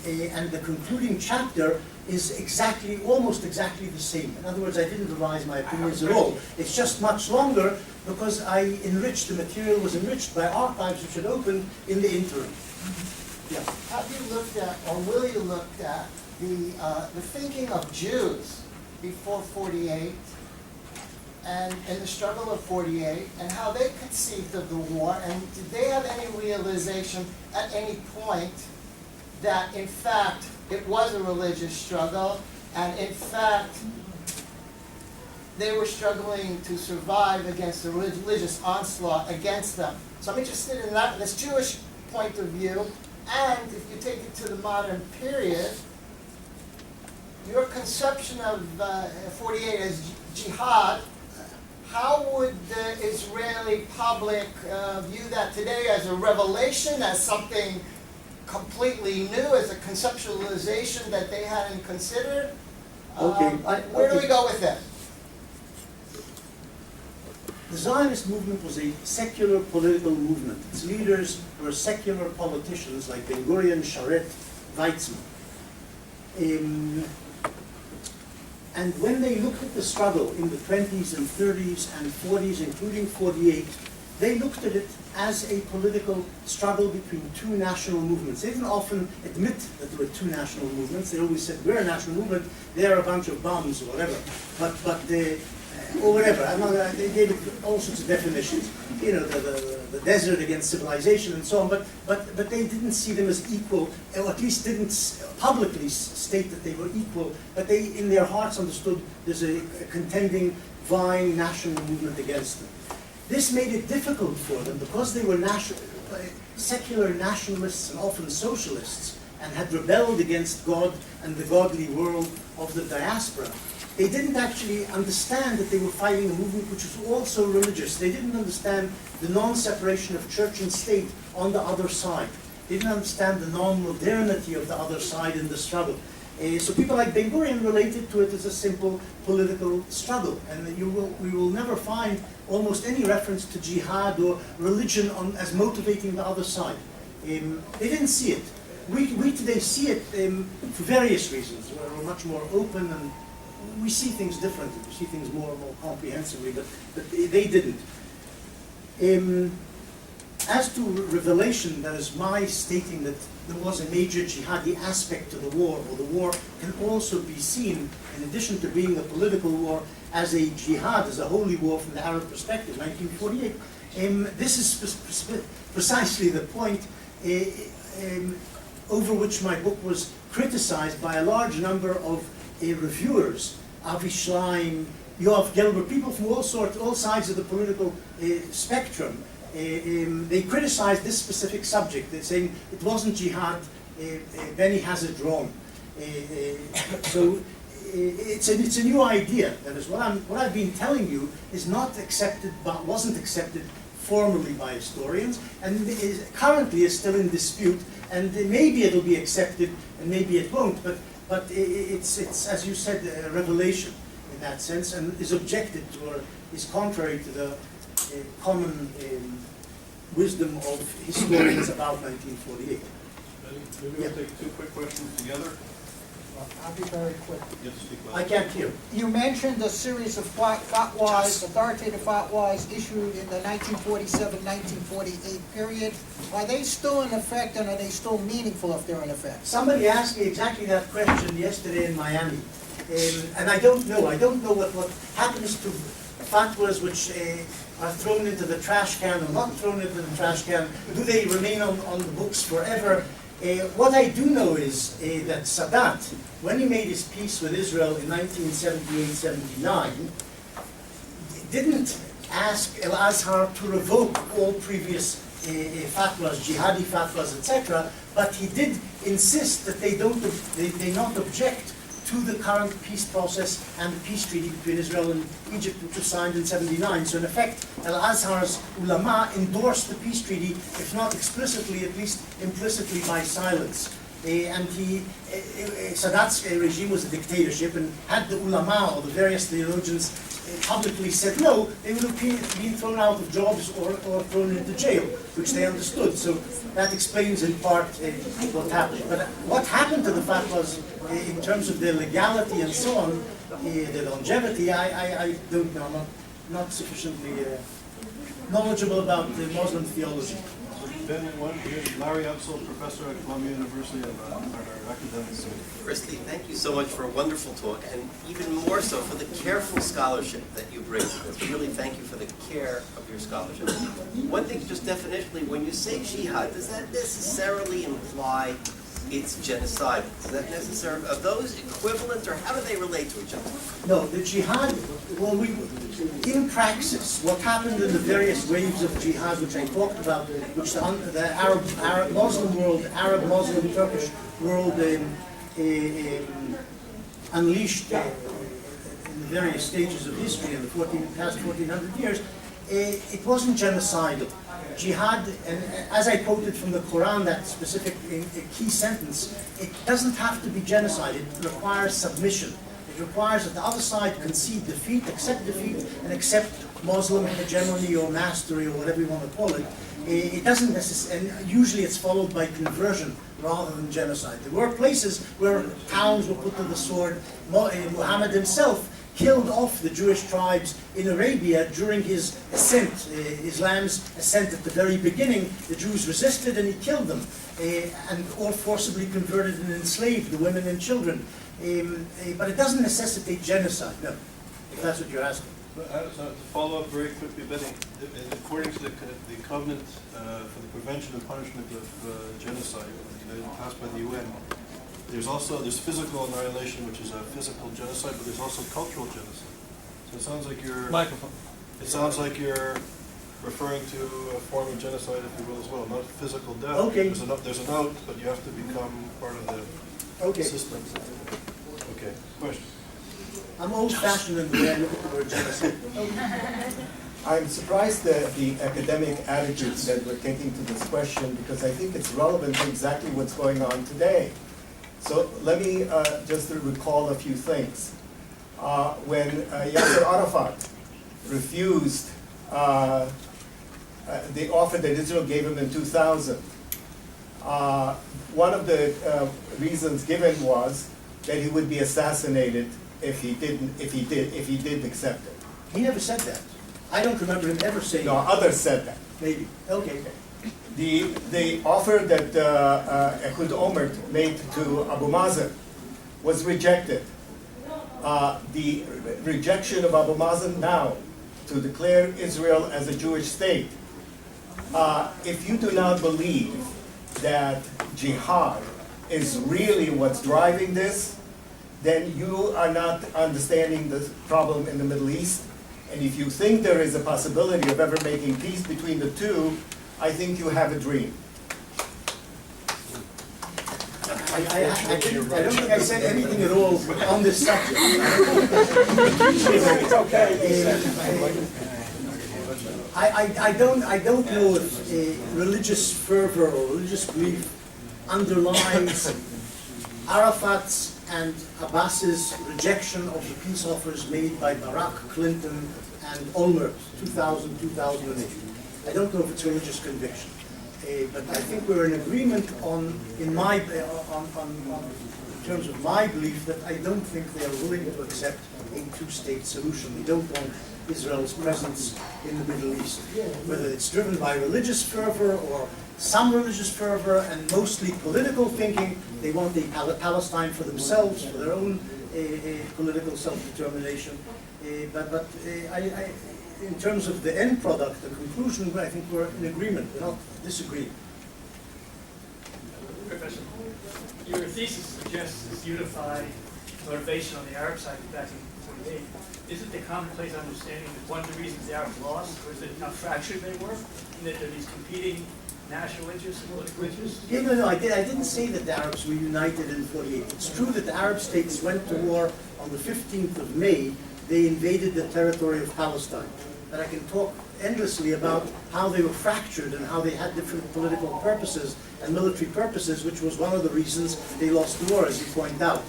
the concluding chapter is almost exactly the same. In other words, I didn't revise my opinions at all. It's just much longer because the material was enriched by archives which had opened in the interim. Yeah. Have you looked at, or will you look at, the thinking of Jews before 48 and in the struggle of '48 and how they conceived of the war, and did they have any realization at any point that in fact it was a religious struggle, and in fact they were struggling to survive against the religious onslaught against them? So I'm interested in that, this Jewish point of view, and if you take it to the modern period, your conception of 48 as jihad, how would the Israeli public view that today as a revelation, as something completely new, as a conceptualization that they hadn't considered? Okay, Where do we go with that? The Zionist movement was a secular political movement. Its leaders were secular politicians like Ben Gurion, Sharet, Weizmann. And when they looked at the struggle in the 20s and 30s and 40s, including 48, they looked at it as a political struggle between two national movements. They didn't often admit that there were two national movements. They always said, we're a national movement, they're a bunch of bums or whatever. Or whatever. They gave it all sorts of definitions. You know, the desert against civilization and so on. But they didn't see them as equal, or at least didn't publicly state that they were equal. But they, in their hearts, understood there's a contending, vying national movement against them. This made it difficult for them because they were secular nationalists and often socialists, and had rebelled against God and the godly world of the diaspora. They didn't actually understand that they were fighting a movement which was also religious. They didn't understand the non-separation of church and state on the other side. They didn't understand the non-modernity of the other side in the struggle. So people like Ben Gurion related to it as a simple political struggle. And we will never find almost any reference to jihad or religion as motivating the other side. They didn't see it. We today see it for various reasons. We're much more open, and we see things differently. We see things more and more comprehensively, but they didn't. As to revelation, that is my stating that there was a major jihadi aspect to the war, or the war can also be seen, in addition to being a political war, as a jihad, as a holy war from the Arab perspective, 1948. This is precisely the point over which my book was criticized by a large number of reviewers, Avi Schleim, Yoav Gelber, people from all sides of the political spectrum. They criticized this specific subject. They're saying it wasn't jihad, Benny has it wrong. So it's a new idea. That is what I've been telling you is not accepted, but wasn't accepted formally by historians, and currently is still in dispute. And maybe it'll be accepted, and maybe it won't. But it's as you said, a revelation in that sense, and is objected to, or is contrary to the common wisdom of historians about 1948. Maybe we'll take two quick questions together. I'll be very quick. You have to speak I loud. can't hear. You mentioned a series of fatwas, authoritative fatwas issued in the 1947-1948 period. Are they still in effect, and are they still meaningful if they're in effect? Somebody asked me exactly that question yesterday in Miami, and I don't know. I don't know what happens to fatwas which are thrown into the trash can or not thrown into the trash can. Do they remain on the books forever? What I do know is that Sadat, when he made his peace with Israel in 1978-79, didn't ask El-Azhar to revoke all previous fatwas, jihadi fatwas, etc., but he did insist that they not object to the current peace process and the peace treaty between Israel and Egypt, which was signed in '79. So in effect, Al-Azhar's ulama endorsed the peace treaty, if not explicitly, at least implicitly by silence. And Sadat's regime was a dictatorship, and had the ulama or the various theologians publicly said no, they would have been thrown out of jobs or thrown into jail, which they understood. So that explains in part what happened. But what happened to the fatwas in terms of their legality and so on, their longevity, I don't know. I'm not sufficiently knowledgeable about the Muslim theology. Ben, Larry Upsall, professor at Columbia University and our academic committee. Firstly, thank you so much for a wonderful talk, and even more so for the careful scholarship that you bring to this. Really thank you for the care of your scholarship. One thing, just definitionally, when you say jihad, does that necessarily imply it's genocide? Is that necessary? Are those equivalent, or how do they relate to each other? No, the jihad, well, in praxis, what happened in the various waves of jihad, which I talked about, which the Arab Muslim world, Arab Muslim Turkish world unleashed in the various stages of history in the past 1400 years, it wasn't genocidal. Jihad, and as I quoted from the Quran, that specific key sentence, it doesn't have to be genocide. It requires submission. It requires that the other side concede defeat, accept defeat, and accept Muslim hegemony or mastery or whatever you want to call it. It doesn't necessarily, and usually it's followed by conversion rather than genocide. There were places where towns were put to the sword. Muhammad himself killed off the Jewish tribes in Arabia during his ascent, Islam's ascent at the very beginning. The Jews resisted and he killed them, and or forcibly converted and enslaved the women and children. But it doesn't necessitate genocide, no, if that's what you're asking. So to follow up very quickly, Benny, according to the Covenant for the Prevention and Punishment of Genocide, passed by the UN, there's physical annihilation, which is a physical genocide, but there's also cultural genocide. So it sounds like you're referring to a form of genocide, if you will, as well, not physical death. Okay. There's a note, but you have to become part of the system. Okay. Question. I'm old-fashioned in the way I look at the word genocide. I'm surprised at the academic attitudes that we're taking to this question, because I think it's relevant to exactly what's going on today. So let me just recall a few things. When Yasser Arafat refused the offer that Israel gave him in 2000, one of the reasons given was that he would be assassinated if he did accept it. He never said that. I don't remember him ever saying No, that. others said that. Maybe. Okay. The offer that Ehud Olmert made to Abu Mazen was rejected. The rejection of Abu Mazen now to declare Israel as a Jewish state, if you do not believe that jihad is really what's driving this, then you are not understanding the problem in the Middle East. And if you think there is a possibility of ever making peace between the two, I think you have a dream. I don't think I said anything at all on this subject. It's okay. I don't know if religious fervor or religious belief underlies Arafat's and Abbas's rejection of the peace offers made by Barack, Clinton, and Olmert, 2000, 2008. I don't know if it's religious conviction, but I think we're in agreement in terms of my belief that I don't think they are willing to accept a two-state solution. They don't want Israel's presence in the Middle East, whether it's driven by religious fervor or some religious fervor and mostly political thinking. They want a Palestine for themselves, for their own political self-determination. But in terms of the end product, the conclusion, I think we're in agreement. We're not disagreeing. Professor, your thesis suggests this unified motivation on the Arab side back in 1948. Isn't the commonplace understanding that one of the reasons the Arabs lost was that how fractured they were, and that there are these competing national interests and political interests? Yeah, no, I didn't say that the Arabs were united in 48. It's true that the Arab states went to war on the 15th of May. They invaded the territory of Palestine. But I can talk endlessly about how they were fractured and how they had different political purposes and military purposes, which was one of the reasons they lost the war, as you point out.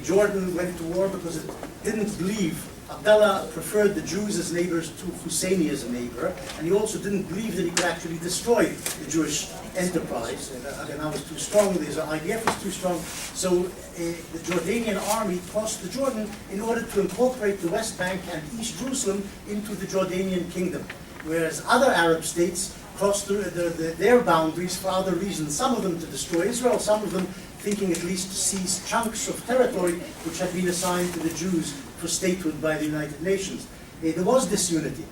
Jordan went to war because it didn't believe. Abdullah preferred the Jews as neighbors to Husseini as a neighbor, and he also didn't believe that he could actually destroy the Jewish enterprise. Haganah was too strong, the IDF was too strong, so the Jordanian army crossed the Jordan in order to incorporate the West Bank and East Jerusalem into the Jordanian kingdom, whereas other Arab states crossed their boundaries for other reasons, some of them to destroy Israel, some of them thinking at least to seize chunks of territory which had been assigned to the Jews for statehood by the United Nations. There was disunity.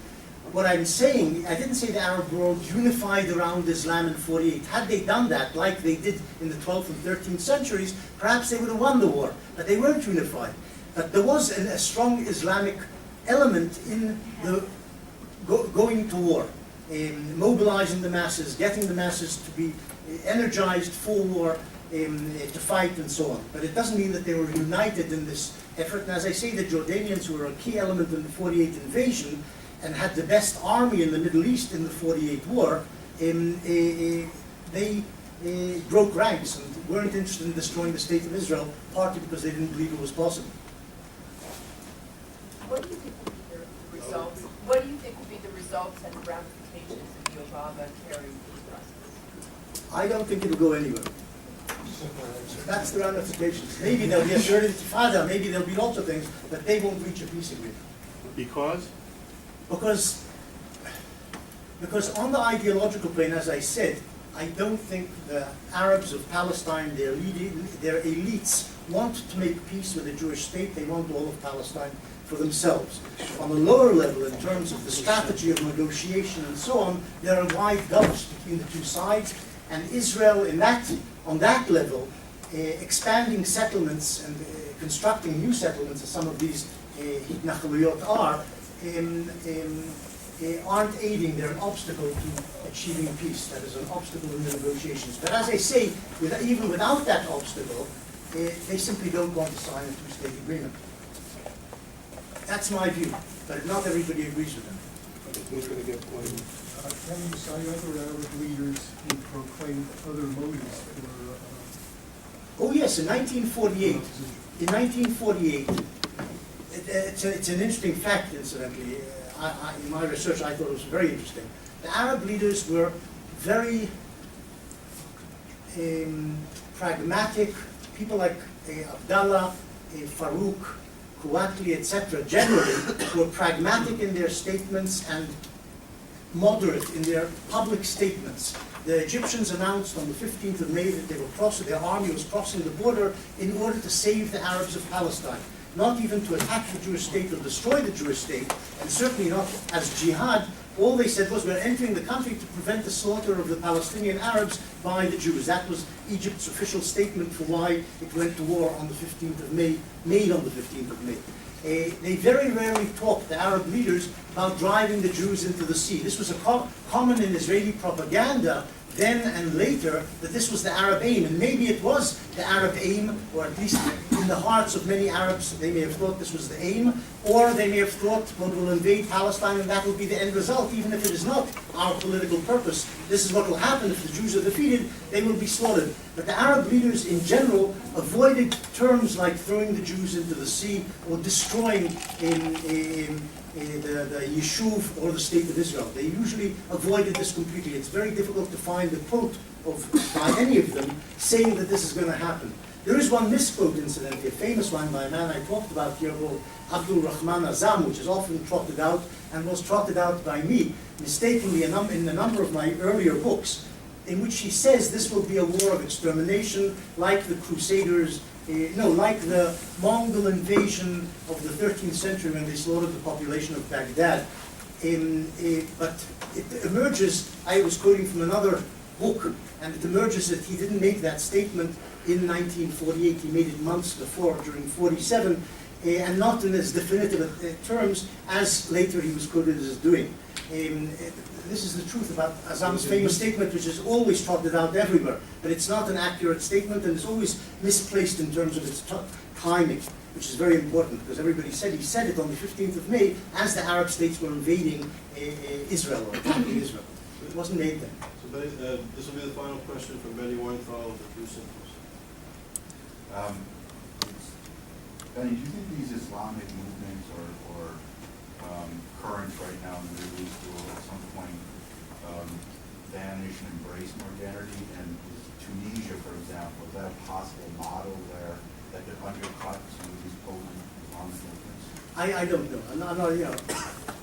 What I'm saying, I didn't say the Arab world unified around Islam in 48. Had they done that, like they did in the 12th and 13th centuries, perhaps they would have won the war. But they weren't unified. But there was a strong Islamic element in the going to war, mobilizing the masses, getting the masses to be energized for war, to fight and so on. But it doesn't mean that they were united in this effort. And as I say, the Jordanians, who were a key element in the 48 invasion and had the best army in the Middle East in the 48 war, they broke ranks and weren't interested in destroying the state of Israel, partly because they didn't believe it was possible. What do you think would be the results? What do you think would be the results and the ramifications if the Obama carried these processes? I don't think it'll go anywhere. That's the ramifications. Maybe there'll be a third intifada, maybe there'll be lots of things, but they won't reach a peace agreement. Because? Because on the ideological plane, as I said, I don't think the Arabs of Palestine, their elites, want to make peace with the Jewish state. They want all of Palestine for themselves. On the lower level, in terms of the strategy of negotiation and so on, there are wide gulfs between the two sides, and Israel, on that level, expanding settlements and constructing new settlements, as some of these hitnachaluyot are, aren't aiding. They're an obstacle to achieving peace. That is an obstacle in the negotiations. But as I say, even without that obstacle, they simply don't want to sign a two-state agreement. That's my view, but not everybody agrees with them. Can you cite other Arab leaders who proclaimed other motives for? Oh yes, in 1948. In 1948, it's an interesting fact, incidentally. In my research, I thought it was very interesting. The Arab leaders were very pragmatic. People like Abdallah, Farouk, Kuwatli, etc., generally were pragmatic in their statements and moderate in their public statements. The Egyptians announced on the 15th of May that they were their army was crossing the border in order to save the Arabs of Palestine. Not even to attack the Jewish state or destroy the Jewish state, and certainly not as jihad. All they said was, we're entering the country to prevent the slaughter of the Palestinian Arabs by the Jews. That was Egypt's official statement for why it went to war on the 15th of May, made on the 15th of May. They very rarely talked, the Arab leaders, about driving the Jews into the sea. This was common in Israeli propaganda then and later, that this was the Arab aim. And maybe it was the Arab aim, or at least in the hearts of many Arabs, they may have thought this was the aim, or they may have thought, well, we'll invade Palestine and that will be the end result, even if it is not our political purpose. This is what will happen if the Jews are defeated, they will be slaughtered. But the Arab leaders in general avoided terms like throwing the Jews into the sea or destroying the Yishuv or the state of Israel. They usually avoided this completely. It's very difficult to find a quote by any of them saying that this is going to happen. There is one misquote, incidentally, a famous one by a man I talked about here called Abdul Rahman Azam, which is often trotted out and was trotted out by me mistakenly in a number of my earlier books, in which he says this will be a war of extermination like the Crusaders, like the Mongol invasion of the 13th century when they slaughtered the population of Baghdad. But it emerges, I was quoting from another book, and it emerges that he didn't make that statement in 1948. He made it months before, during 47, and not in as definitive terms as later he was quoted as doing. This is the truth about Azam's famous statement, which is always trotted out everywhere, but it's not an accurate statement, and it's always misplaced in terms of its timing, which is very important, because everybody said he said it on the 15th of May as the Arab states were invading Israel, or attacking Israel. It wasn't made then. So this will be the final question from Benny Weinthal of the True Symptoms. Benny, do you think these Islamic movements or currents right now in the Middle East will at some point vanish and embrace modernity? And is Tunisia, for example, is that a possible model there that could undercut some of these potent Islamic movements? I don't know.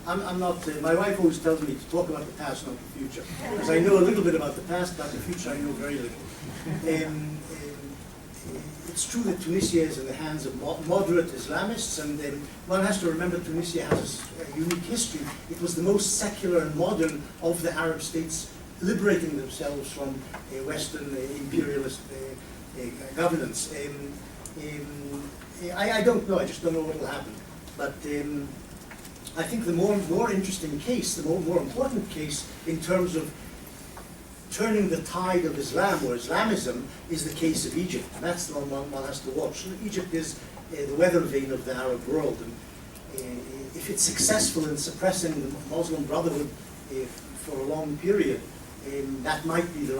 I'm not, my wife always tells me to talk about the past, not the future. Because I know a little bit about the past, about the future I know very little. It's true that Tunisia is in the hands of moderate Islamists, and one has to remember Tunisia has a unique history. It was the most secular and modern of the Arab states, liberating themselves from Western imperialist governance. I don't know, I just don't know what will happen. But I think the more interesting case, the more important case in terms of turning the tide of Islam or Islamism is the case of Egypt. And that's the one has to watch. Egypt is the weather vane of the Arab world. And if it's successful in suppressing the Muslim Brotherhood for a long period, that might be the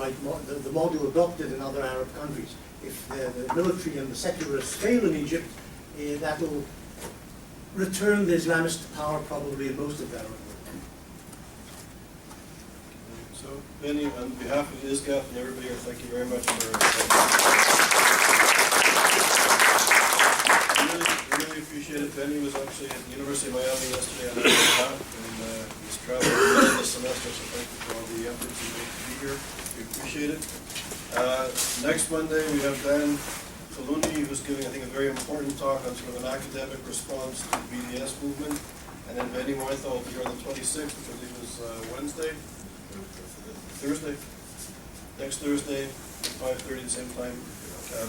model adopted in other Arab countries. If the military and the secularists fail in Egypt, that will return the Islamists to power probably in most of the Arab world. So, Benny, on behalf of ISGAP and everybody here, thank you very much for really appreciate it. Benny was actually at the University of Miami yesterday on his behalf, and he's traveling this semester, so thank you for all the efforts you made to be here. We appreciate it. Next Monday, we have Dan Faluni, who's giving, I think, a very important talk on sort of an academic response to the BDS movement. And then Benny Moitha will be here on the 26th, which I believe is Thursday. Next Thursday, at 5:30, the same time.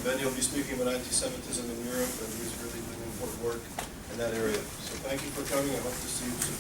Benny will be speaking about anti-Semitism in Europe, and he's really doing important work in that area. So thank you for coming. I hope to see you soon.